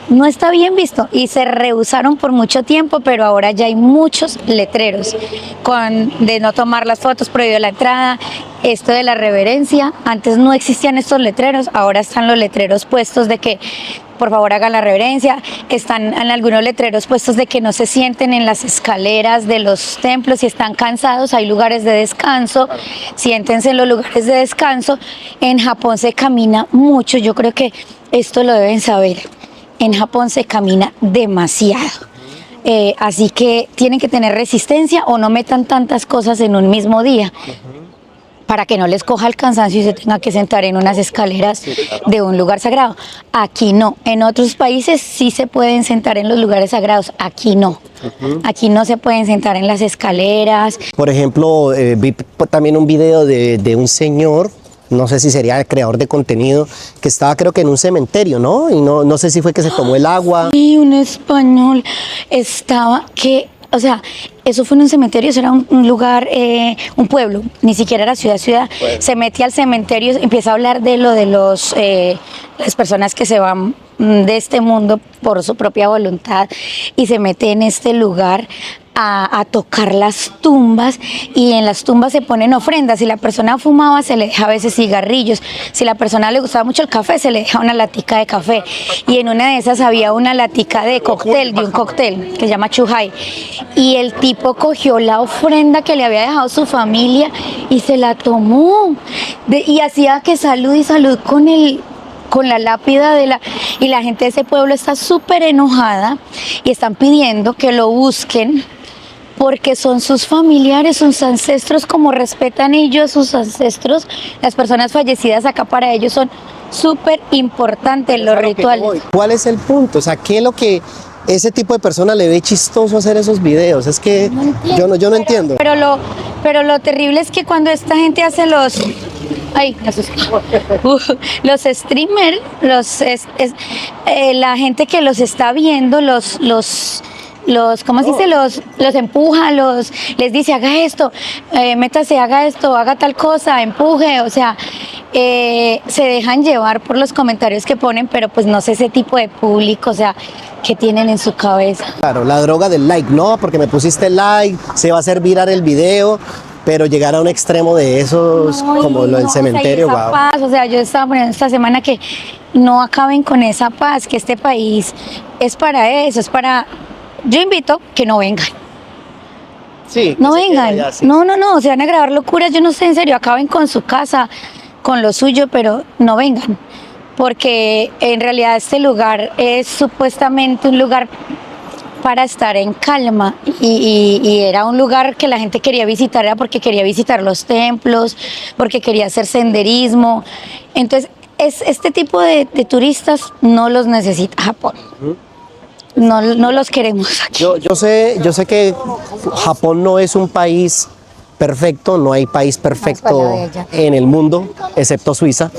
no está bien visto, y se rehusaron por mucho tiempo, pero ahora ya hay muchos letreros de no tomar las fotos, prohibido la entrada, esto de la reverencia. Antes no existían estos letreros, ahora están los letreros puestos de que por favor hagan la reverencia, están en algunos letreros puestos de que no se sienten en las escaleras de los templos, si están cansados hay lugares de descanso, siéntense en los lugares de descanso. En Japón se camina mucho, yo creo que esto lo deben saber. En Japón se camina demasiado, así que tienen que tener resistencia o no metan tantas cosas en un mismo día para que no les coja el cansancio y se tenga que sentar en unas escaleras de un lugar sagrado. Aquí no, en otros países sí se pueden sentar en los lugares sagrados, aquí no. Aquí no se pueden sentar en las escaleras. Por ejemplo, vi también un video de un señor, no sé si sería el creador de contenido, que estaba creo que en un cementerio, ¿no? Y no sé si fue que se tomó el agua. Sí, un español estaba que, o sea, eso fue en un cementerio, eso era un lugar, un pueblo, ni siquiera era ciudad. Se mete al cementerio, empieza a hablar de lo de las personas que se van de este mundo por su propia voluntad y se mete en este lugar a tocar las tumbas, y en las tumbas se ponen ofrendas. Si la persona fumaba, se le deja a veces cigarrillos, si la persona le gustaba mucho el café, se le deja una latica de café, y en una de esas había una latica de cóctel, de un cóctel que se llama chuhai, y el tipo cogió la ofrenda que le había dejado su familia y se la tomó, y hacía que salud y salud con la lápida y la gente de ese pueblo está súper enojada y están pidiendo que lo busquen porque son sus familiares, sus ancestros, como respetan ellos a sus ancestros, las personas fallecidas acá para ellos son súper importantes los rituales. ¿Cuál es el punto? O sea, ¿qué es lo que ese tipo de persona le ve chistoso hacer esos videos? Es que yo no entiendo. Pero lo terrible es que cuando esta gente hace los streamers, la gente que los está viendo, ¿cómo se dice? Los empuja, les dice haga esto, métase, haga esto, haga tal cosa, empuje, o sea, se dejan llevar por los comentarios que ponen, pero pues no sé ese tipo de público, o sea, que tienen en su cabeza. Claro, la droga del like, no, porque me pusiste like, se va a hacer viral el video, pero llegar a un extremo de esos, como lo del cementerio, o sea, wow. Paz, o sea, yo estaba poniendo esta semana que no acaben con esa paz, que este país es para eso, yo invito que no vengan. Sí, No vengan, no, se van a grabar locuras, yo no sé, en serio, acaben con su casa, con lo suyo, pero no vengan, porque en realidad este lugar es supuestamente un lugar para estar en calma y era un lugar que la gente quería visitar, era porque quería visitar los templos, porque quería hacer senderismo, entonces este tipo de turistas no los necesita Japón. No los queremos aquí. Yo sé que Japón no es un país perfecto, no hay país perfecto Escuela bella. en el mundo, excepto Suiza.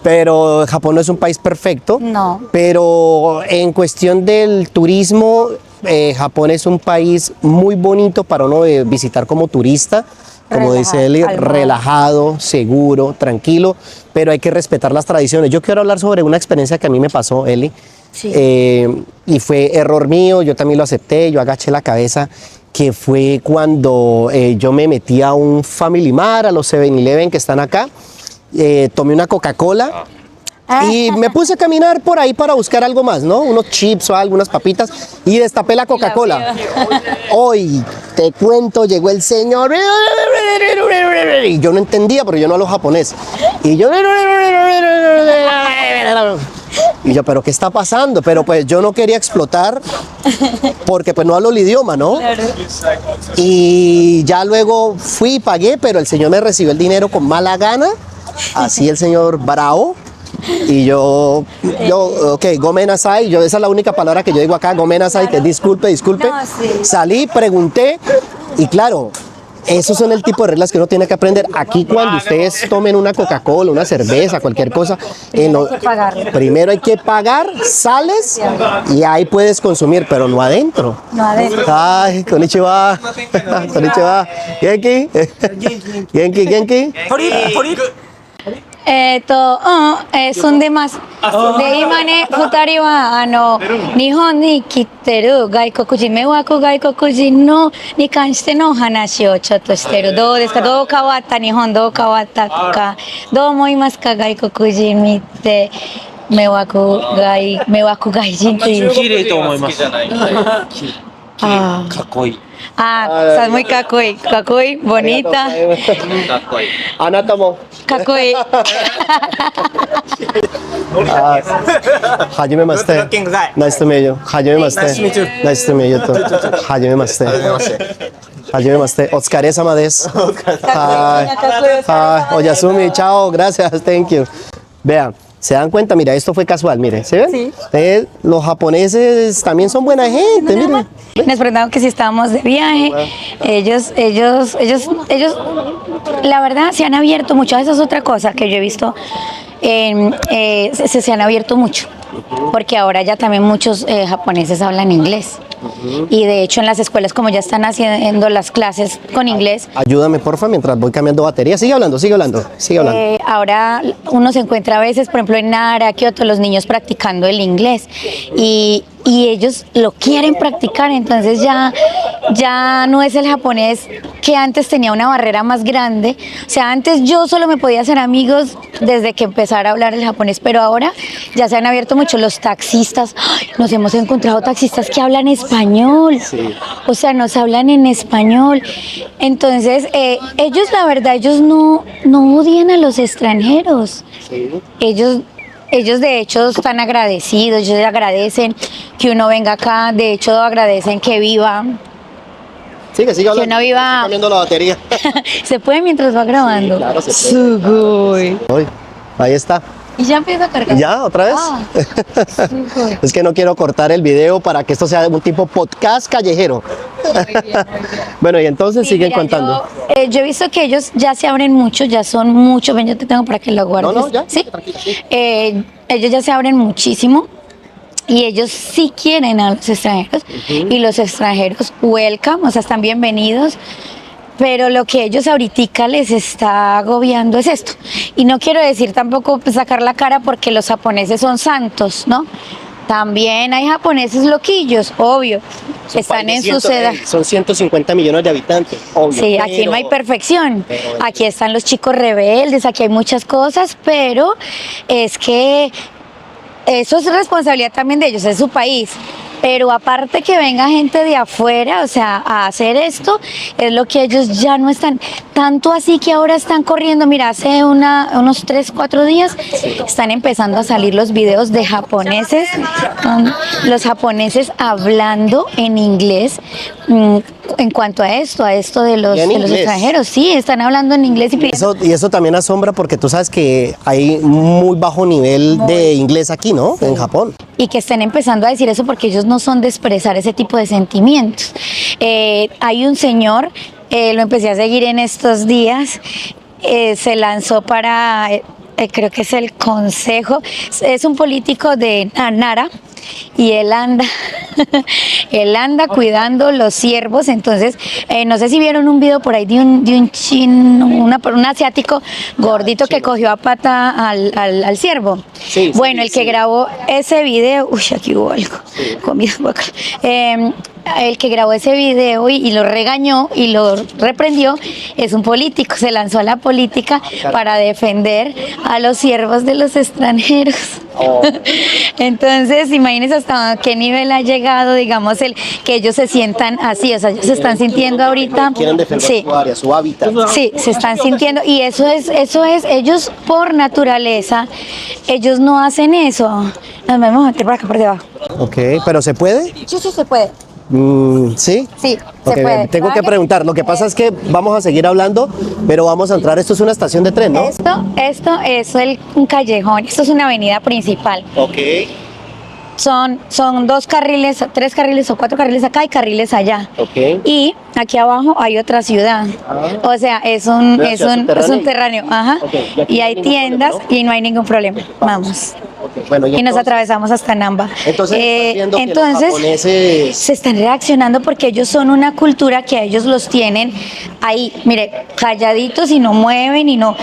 Pero Japón no es un país perfecto. No. Pero en cuestión del turismo, Japón es un país muy bonito para uno visitar como turista. Como dice Eli, Relajado, calmado. relajado, seguro, tranquilo, pero hay que respetar las tradiciones. Yo quiero hablar sobre una experiencia que a mí me pasó, Eli, Sí. y fue error mío, yo también lo acepté, yo agaché la cabeza, que fue cuando yo me metí a un Family Mart, a los 7-Eleven que están acá, tomé una Coca-Cola. Y me puse a caminar por ahí para buscar algo más, ¿no? Unos chips o algunas papitas y destapé la Coca-Cola. Hoy, te cuento, llegó el señor y yo no entendía porque yo no hablo japonés. Y yo... Y yo, ¿pero qué está pasando? Pero pues yo no quería explotar porque pues no hablo el idioma, ¿no? Y ya luego fui y pagué, pero el señor me recibió el dinero con mala gana. Así el señor bravo. Y yo, ok, gomen nasai, esa es la única palabra que yo digo acá, gomen nasai, que es disculpe. No, sí. Salí, pregunté, y claro, esos son el tipo de reglas que uno tiene que aprender. Aquí cuando ustedes tomen una Coca-Cola, una cerveza, cualquier cosa, Primero hay que pagar. primero hay que pagar, sales y ahí puedes consumir, pero no adentro. No adentro. Ay, konnichiwa. Konnichiwa. Genki. Genki, genki. 住んでます。で、今ね、二人は、日本に来てる外国人、迷惑外国人に関してのお話をちょっとしてる。どうですか？どう変わった日本、どう変わったか。どう思いますか？外国人見て、迷惑外人っていう。綺麗と思います。あかっこいい。あ、muyかっこいい。かっこいい。bonita。かっこいい。あなたも。かっこいい。はじめまして。Nice to meet you. はじめまして。Nice to meet you too. はじめまして。はじめまして。お疲れ様です。はい。おやすみ。Chao. Gracias. Thank you. Vean. ¿Se dan cuenta? Mira, esto fue casual, mire, ¿se ven? Sí. Los japoneses también son buena gente, miren. Nos preguntaron que si estábamos de viaje. Ellos, la verdad, se han abierto mucho. Esa es otra cosa que yo he visto. Se han abierto mucho. Porque ahora ya también muchos japoneses hablan inglés. Y de hecho en las escuelas, como ya están haciendo las clases con inglés, Ayúdame, porfa, mientras voy cambiando batería. Sigue hablando, sigue hablando, sigue hablando. ahora uno se encuentra a veces, por ejemplo, en Nara, Kioto, los niños practicando el inglés y ellos lo quieren practicar, entonces ya no es el japonés que antes tenía una barrera más grande. O sea, antes yo solo me podía hacer amigos desde que empezara a hablar el japonés, pero ahora ya se han abierto mucho los taxistas. ¡Ay! Nos hemos encontrado taxistas que hablan español, o sea, nos hablan en español. Entonces, ellos, la verdad, ellos no odian a los extranjeros. Ellos de hecho están agradecidos, ellos agradecen que uno venga acá, de hecho agradecen que viva. Sigue hablando. uno viva- Estoy cambiando la batería. Se puede mientras va grabando. Claro, se puede. Sugoi. Uy, ahí está. Y ya empieza a cargar. ¿Ya? ¿Otra vez? Ah, sugoi. Es que no quiero cortar el video para que esto sea un tipo podcast callejero. Bueno, y entonces Sí, siguen mira, contando. Yo he visto que ellos ya se abren mucho, ya son muchos. Ven, yo te tengo para que lo guardes. No, ya, ¿Sí? tranquila, sí. Ellos ya se abren muchísimo. Y ellos sí quieren a los extranjeros. Y los extranjeros welcome, o sea, están bienvenidos. Pero lo que ellos ahorita les está agobiando es esto. Y no quiero decir tampoco sacar la cara porque los japoneses son santos, ¿no? También hay japoneses loquillos, obvio. Están en su edad. Son 150 millones de habitantes, obvio. Sí, aquí no hay perfección. Aquí están los chicos rebeldes, aquí hay muchas cosas, pero es que eso es responsabilidad también de ellos, es su país. Pero aparte que venga gente de afuera, o sea, a hacer esto, es lo que ellos ya no están. Tanto así que ahora están corriendo. Mira, hace unos 3, 4 días están empezando a salir los videos de japoneses, los japoneses hablando en inglés en cuanto a esto de los inglés. extranjeros. Sí, están hablando en inglés y pidiendo. Eso también asombra porque tú sabes que hay muy bajo nivel de inglés aquí, ¿no? En Japón. Y que estén empezando a decir eso porque ellos no son de expresar ese tipo de sentimientos. Hay un señor Lo empecé a seguir en estos días. Se lanzó para, creo que es el Consejo, es un político de Nara. Y él anda cuidando los ciervos. Entonces, no sé si vieron un video por ahí de un chino, un asiático gordito que cogió a pata al ciervo. Sí, bueno, sí, el que sí. grabó ese video, uy, aquí hubo algo, comida guacala. El que grabó ese video y lo regañó y lo reprendió es un político, se lanzó a la política para defender a los siervos de los extranjeros. Entonces, imagínense hasta qué nivel ha llegado, digamos, el que ellos se sientan así, o sea, ellos se están sintiendo ahorita. Quieren defender Sí. su área, su hábitat. Sí, se están sintiendo y eso es, ellos por naturaleza, ellos no hacen eso. Nos vamos a meter por acá por debajo. Ok, pero ¿se puede? Sí, sí se puede. ¿Sí? Sí, Ok, se puede. tengo que Vaya. preguntar. Lo que pasa es que vamos a seguir hablando, pero vamos a entrar. Esto es una estación de tren, ¿no? Esto es un callejón, esto es una avenida principal. Ok. Son 2 carriles, 3 carriles o 4 carriles acá y carriles allá. Ok. Y aquí abajo hay otra ciudad. O sea, es un subterráneo. Ajá. Ok, y aquí Y no hay hay ningún tiendas problema, ¿no? y no hay ningún problema. Vamos. Ok, bueno, Y nos entonces- atravesamos hasta Namba. Entonces, estás viendo que los entonces japoneses- se están reaccionando porque ellos son una cultura que a ellos los tienen ahí, mire, calladitos y no mueven y no.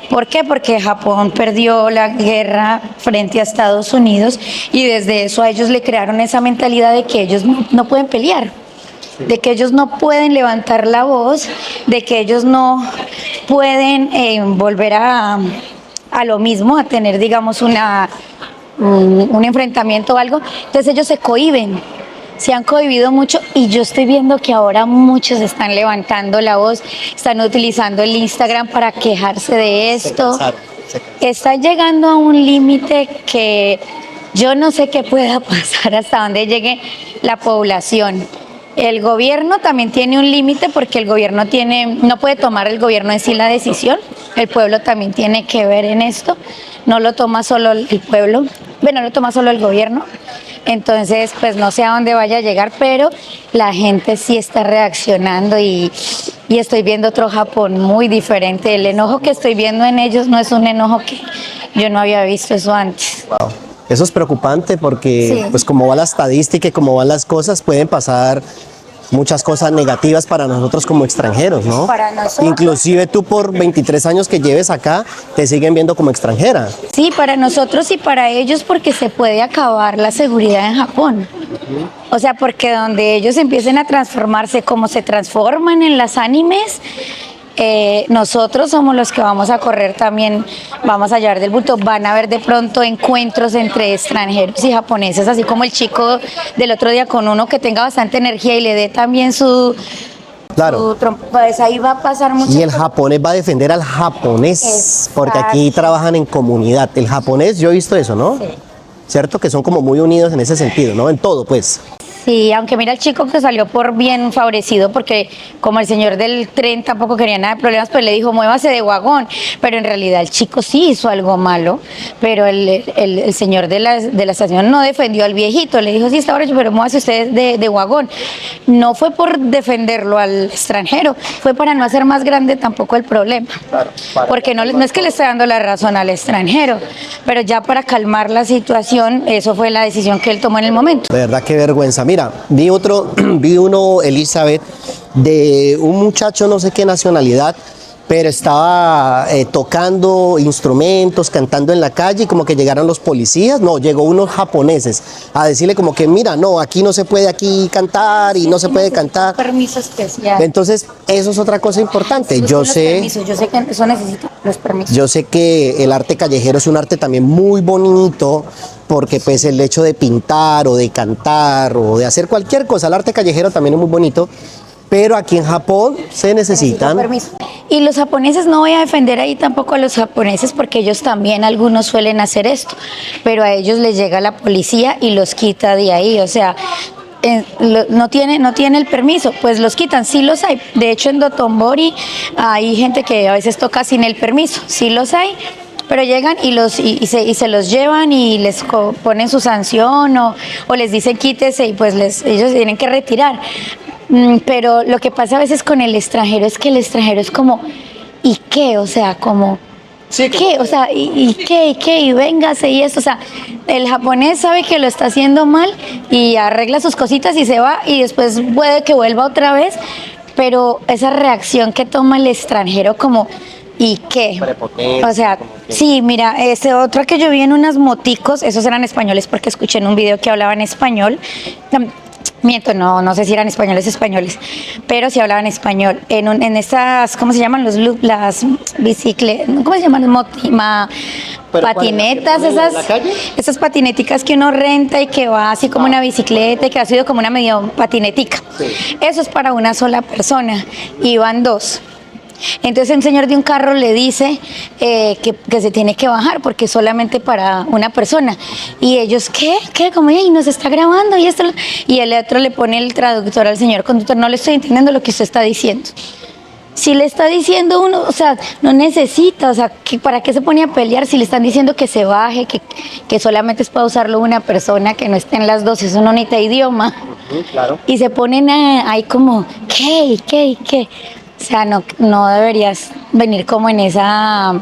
¿Por qué? Porque Japón perdió la guerra frente a Estados Unidos y desde eso a ellos le crearon esa mentalidad de que ellos no pueden pelear, de que ellos no pueden levantar la voz, de que ellos no pueden volver a lo mismo, a tener, digamos, un enfrentamiento o algo. Entonces ellos se cohíben, se han cohibido mucho y yo estoy viendo que ahora muchos están levantando la voz, están utilizando el Instagram para quejarse de esto. cansaron. Está llegando a un límite que yo no sé qué pueda pasar hasta dónde llegue la población. El gobierno también tiene un límite porque el gobierno no puede tomar el gobierno en sí la decisión. El pueblo también tiene que ver en esto. No lo toma solo el pueblo, bueno, lo toma solo el gobierno. Entonces, pues no sé a dónde vaya a llegar, pero la gente sí está reaccionando y estoy viendo otro Japón muy diferente. El enojo que estoy viendo en ellos no es un enojo que yo no había visto eso antes. Wow. Eso es preocupante porque, Sí. pues como va la estadística y como van las cosas, pueden pasar muchas cosas negativas para nosotros como extranjeros, ¿no? Para nosotros. Inclusive tú por 23 años que lleves acá, te siguen viendo como extranjera. Sí, para nosotros y para ellos porque se puede acabar la seguridad en Japón. O sea, porque donde ellos empiecen a transformarse como se transforman en las animes, nosotros somos los que vamos a correr también, vamos a llevar del bulto. Van a haber de pronto encuentros entre extranjeros y japoneses, así como el chico del otro día con uno que tenga bastante energía y le dé también su Claro. pues ahí va a pasar mucho. Y el japonés va a defender al japonés, Exacto. porque aquí trabajan en comunidad. El japonés, yo he visto eso, ¿no? Sí. Cierto que son como muy unidos en ese sentido, ¿no? En todo, pues. Sí, aunque mira el chico que salió por bien favorecido, porque como el señor del tren tampoco quería nada de problemas, pues le dijo, muévase de vagón. Pero en realidad el chico sí hizo algo malo, pero el señor de la estación no defendió al viejito, le dijo, sí, está borracho, pero muévase usted de vagón. No fue por defenderlo al extranjero, fue para no hacer más grande tampoco el problema. Porque no es que le esté dando la razón al extranjero, pero ya para calmar la situación, eso fue la decisión que él tomó en el momento. De verdad, qué vergüenza. Mira, vi uno, Elizabeth, de un muchacho, no sé qué nacionalidad, pero estaba tocando instrumentos, cantando en la calle y como que llegaron los policías, no, llegó unos japoneses a decirle como que mira, no, aquí no se puede aquí cantar y no se puede cantar. Permiso especial. Entonces, eso es otra cosa importante. Busquen los permisos, yo sé que eso necesita los permisos. Yo sé que el arte callejero es un arte también muy bonito porque pues el hecho de pintar o de cantar o de hacer cualquier cosa, el arte callejero también es muy bonito, pero aquí en Japón se necesitan. Permiso. Y los japoneses, no voy a defender ahí tampoco a los japoneses porque ellos también, algunos suelen hacer esto, pero a ellos les llega la policía y los quita de ahí, o sea, no tiene el permiso, pues los quitan, sí los hay. De hecho en Dotonbori hay gente que a veces toca sin el permiso, sí los hay. Pero llegan y se los llevan y les ponen su sanción o les dicen quítese y pues ellos tienen que retirar. Pero lo que pasa a veces con el extranjero es que el extranjero es como, ¿y qué? O sea, como, Sí, ¿qué? O sea, ¿y qué? ¿Y qué? Y véngase y esto. O sea, el japonés sabe que lo está haciendo mal y arregla sus cositas y se va y después puede que vuelva otra vez. Pero esa reacción que toma el extranjero como, ¿y qué? Prepotente, O sea, como que- sí, mira, ese otro que yo vi en unas moticos, esos eran españoles porque escuché en un video que hablaban español. Miento, no sé si eran españoles, pero sí hablaban español. En estas, ¿cómo se llaman? Las bicicletas, ¿cómo se llaman? ¿Pero Patinetas, cuáles? ¿En la calle? esas patineticas que uno renta y que va así como una bicicleta y que ha sido como una medio patinetica. Sí. Eso es para una sola persona y van dos. Entonces el señor de un carro le dice que se tiene que bajar porque es solamente para una persona. Y ellos, ¿qué? Como, y nos está grabando y esto. Y el otro le pone el traductor al señor conductor, no le estoy entendiendo lo que usted está diciendo. Si le está diciendo uno, o sea, no necesita, o sea, ¿para qué se pone a pelear si le están diciendo que se baje, que solamente es para usarlo una persona, que no estén las dos, eso no necesita idioma? Claro. Y se ponen ahí como, ¿qué? O sea, no deberías venir como en esa...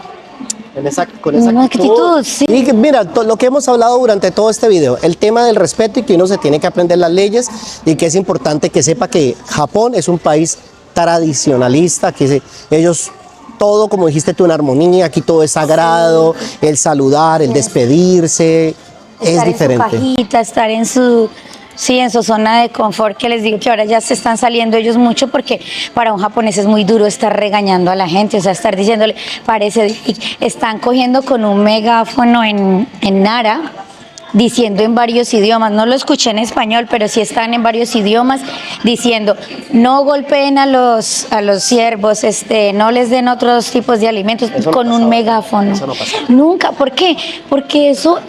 Con esa Una actitud. actitud, sí. Y que, mira, lo que hemos hablado durante todo este video, el tema del respeto y que uno se tiene que aprender las leyes y que es importante que sepa que Japón es un país tradicionalista, que ellos todo, como dijiste tú, en armonía, aquí todo es sagrado, el saludar, el despedirse, es Estar diferente. en su cajita, estar en su... Sí, en su zona de confort, que les digo que ahora ya se están saliendo ellos mucho porque para un japonés es muy duro estar regañando a la gente, o sea, estar diciéndole, están cogiendo con un megáfono en Nara, diciendo en varios idiomas, no lo escuché en español, pero sí están en varios idiomas, diciendo, no golpeen a los siervos, no les den otros tipos de alimentos, Eso no con un pasaba. megáfono. Eso no pasaba. Nunca, ¿por qué? Porque eso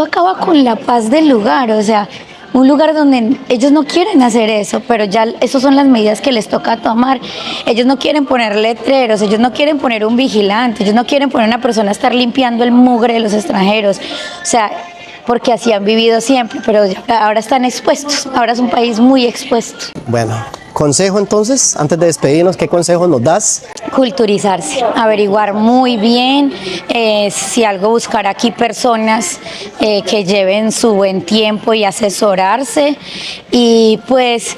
acaba con la paz del lugar, o sea, un lugar donde ellos no quieren hacer eso, pero ya esas son las medidas que les toca tomar. Ellos no quieren poner letreros, ellos no quieren poner un vigilante, ellos no quieren poner una persona a estar limpiando el mugre de los extranjeros. O sea, porque así han vivido siempre, pero ahora están expuestos, ahora es un país muy expuesto. Bueno, consejo entonces, antes de despedirnos, ¿qué consejos nos das? Culturizarse, averiguar muy bien, si algo buscar aquí personas que lleven su buen tiempo y asesorarse y pues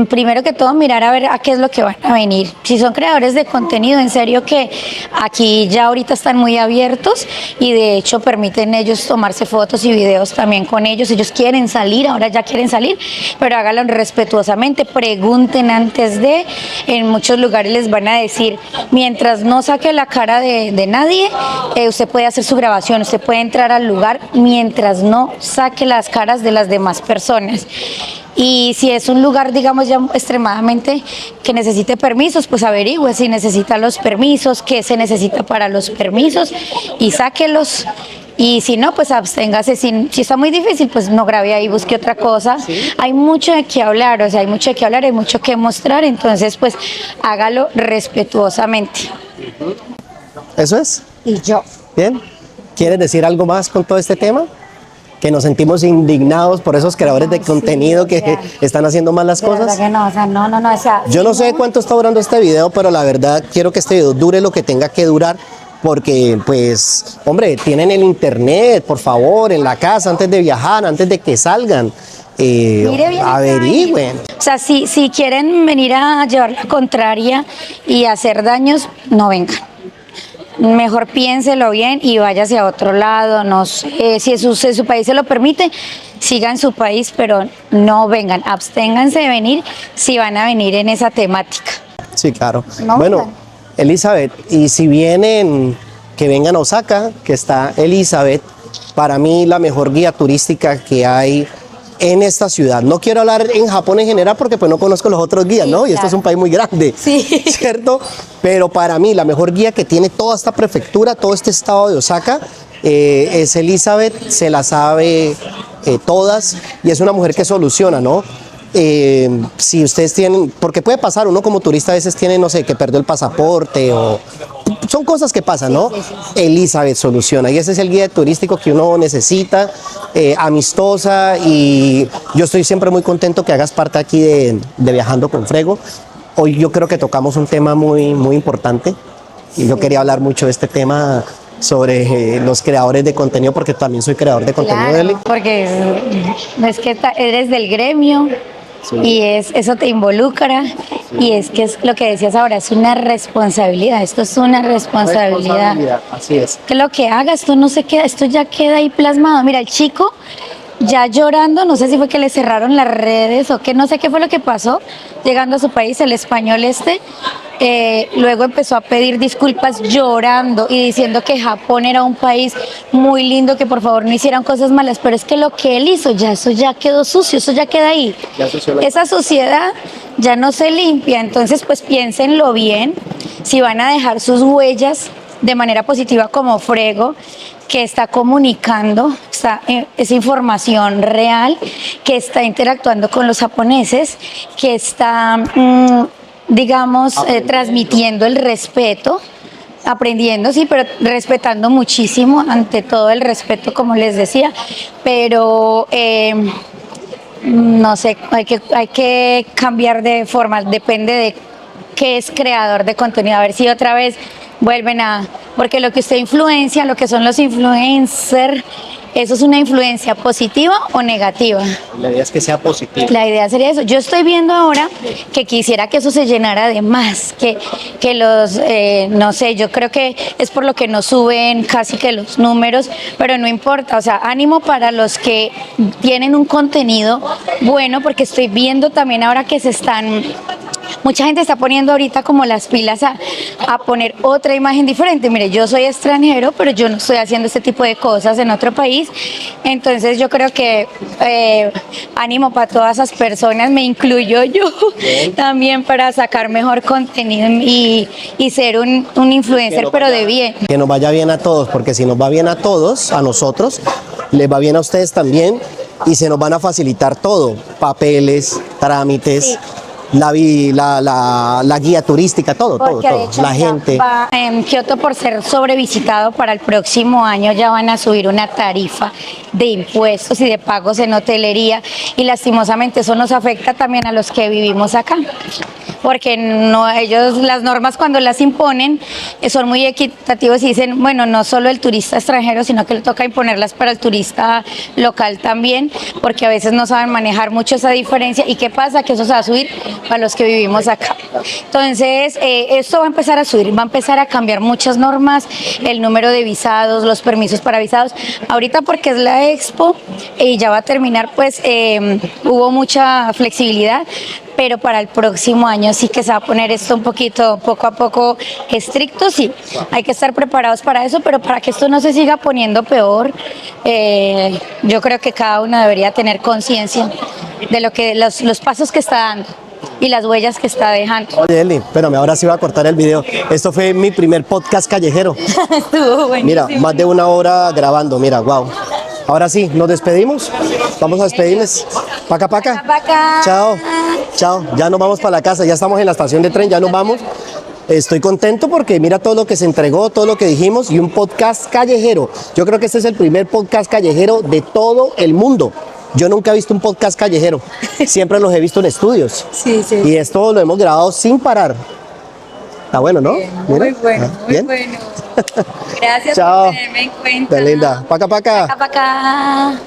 primero que todo mirar a ver a qué es lo que van a venir. Si son creadores de contenido, en serio que aquí ya ahorita están muy abiertos y de hecho permiten ellos tomarse fotos y videos también con ellos. Ellos quieren salir, ahora ya quieren salir, pero háganlo respetuosamente, pregunten antes de, en muchos lugares les van a decir, mientras no saque la cara de nadie, usted puede hacer su grabación, usted puede entrar al lugar mientras no saque las caras de las demás personas. Y si es un lugar, digamos, ya extremadamente que necesite permisos, pues averigüe si necesita los permisos, qué se necesita para los permisos y sáquelos. Y si no, pues absténgase. Si está muy difícil, pues no grabe ahí, busque otra cosa. ¿Sí? Hay mucho de qué hablar, o sea, hay mucho de qué hablar, hay mucho que mostrar, entonces pues hágalo respetuosamente. ¿Eso es? Y yo. Bien. ¿Quieres decir algo más con todo este tema? Que nos sentimos indignados por esos creadores de contenido que están haciendo mal las cosas. Que no, o sea, no, o sea, yo no sé cuánto está durando este video, pero la verdad quiero que este video dure lo que tenga que durar, porque pues, hombre, tienen el internet, por favor, en la casa antes de viajar, antes de que salgan. Averigüen. O sea, si quieren venir a llevar la contraria y hacer daños, no vengan. Mejor piénselo bien y váyase a otro lado. No sé, si su país se lo permite, sigan en su país, pero no vengan. Absténganse de venir si van a venir en esa temática. Sí, claro. No bueno, vengan. Elizabeth, y si vienen, que vengan a Osaka, que está Elizabeth, para mí la mejor guía turística que hay en esta ciudad. No quiero hablar en Japón en general porque pues no conozco los otros guías, sí, ¿no? Y claro. esto es un país muy grande, sí. ¿Cierto? Pero para mí la mejor guía que tiene toda esta prefectura, todo este estado de Osaka, es Elizabeth, se la sabe todas y es una mujer que soluciona, ¿no? Si ustedes tienen, porque puede pasar, uno como turista a veces tiene, no sé, que perdió el pasaporte o son cosas que pasan, ¿no? Elizabeth soluciona, y ese es el guía turístico que uno necesita, amistosa, y yo estoy siempre muy contento que hagas parte aquí de Viajando con Frego. Hoy yo creo que tocamos un tema muy, muy importante, y yo quería hablar mucho de este tema sobre los creadores de contenido, porque también soy creador de contenido, Claro, Eli. porque es que eres del gremio y eso te involucra y es que es lo que decías ahora, es una responsabilidad, esto es una responsabilidad. Así es. Que lo que haga, esto no se queda, esto ya queda ahí plasmado. Mira, el chico ya llorando, no sé si fue que le cerraron las redes o que no sé qué fue lo que pasó, llegando a su país, el español luego empezó a pedir disculpas llorando y diciendo que Japón era un país muy lindo, que por favor no hicieran cosas malas, pero es que lo que él hizo, ya eso ya quedó sucio, eso ya queda ahí. Esa suciedad ya no se limpia, entonces pues piénsenlo bien, si van a dejar sus huellas de manera positiva como Frego, que está comunicando esa información real, que está interactuando con los japoneses, que está, digamos, transmitiendo el respeto, aprendiendo, sí, pero respetando muchísimo, ante todo el respeto, como les decía, pero no sé, hay que cambiar de forma, depende de qué es creador de contenido, a ver si otra vez vuelven porque lo que usted influencia, lo que son los influencers, ¿eso es una influencia positiva o negativa? La idea es que sea positivo. La idea sería eso. Yo estoy viendo ahora que quisiera que eso se llenara de más, que los, no sé, yo creo que es por lo que no suben casi que los números, pero no importa, o sea, ánimo para los que tienen un contenido bueno, porque estoy viendo también ahora que mucha gente está poniendo ahorita como las pilas a poner otra imagen diferente. Mire, yo soy extranjero, pero yo no estoy haciendo este tipo de cosas en otro país. Entonces yo creo que ánimo para todas esas personas, me incluyo yo también, para sacar mejor contenido y ser un influencer, pero de bien. Que nos vaya bien a todos, porque si nos va bien a todos, a nosotros, les va bien a ustedes también, y se nos van a facilitar todo, papeles, trámites. Sí. La guía turística, todo, Porque de todo, hecho la gente. en Kioto, por ser sobrevisitado, para el próximo año ya van a subir una tarifa de impuestos y de pagos en hotelería, y lastimosamente eso nos afecta también a los que vivimos acá, porque no, ellos las normas cuando las imponen son muy equitativos y dicen, bueno, no solo el turista extranjero, sino que le toca imponerlas para el turista local también, porque a veces no saben manejar mucho esa diferencia. ¿Y qué pasa? Que eso se va a subir para los que vivimos acá. Entonces, esto va a empezar a subir, va a empezar a cambiar muchas normas, el número de visados, los permisos para visados. Ahorita, porque es la Expo y ya va a terminar, pues hubo mucha flexibilidad, pero para el próximo año sí que se va a poner esto un poquito, poco a poco estricto, sí. Hay que estar preparados para eso, pero para que esto no se siga poniendo peor, yo creo que cada uno debería tener conciencia de lo que los pasos que está dando y las huellas que está dejando. Oye, Eli, espérame, ahora sí voy a cortar el video. Esto fue mi primer podcast callejero. Estuvo buenísimo. Mira, más de 1 hora grabando, mira, wow. Ahora sí, nos despedimos. Vamos a despedirnos. Paca, paca. Paca. Chao. Chao. Ya nos vamos para la casa. Ya estamos en la estación de tren. Ya nos vamos. Estoy contento porque mira todo lo que se entregó, todo lo que dijimos, y un podcast callejero. Yo creo que este es el primer podcast callejero de todo el mundo. Yo nunca he visto un podcast callejero. Siempre los he visto en estudios. Sí, sí. Y esto lo hemos grabado sin parar. Está bueno, ¿no? Muy Mira. bueno, muy ¿Bien? bueno. Gracias Chao. por tenerme en cuenta. Qué linda. Paca, paca. Paca, paca.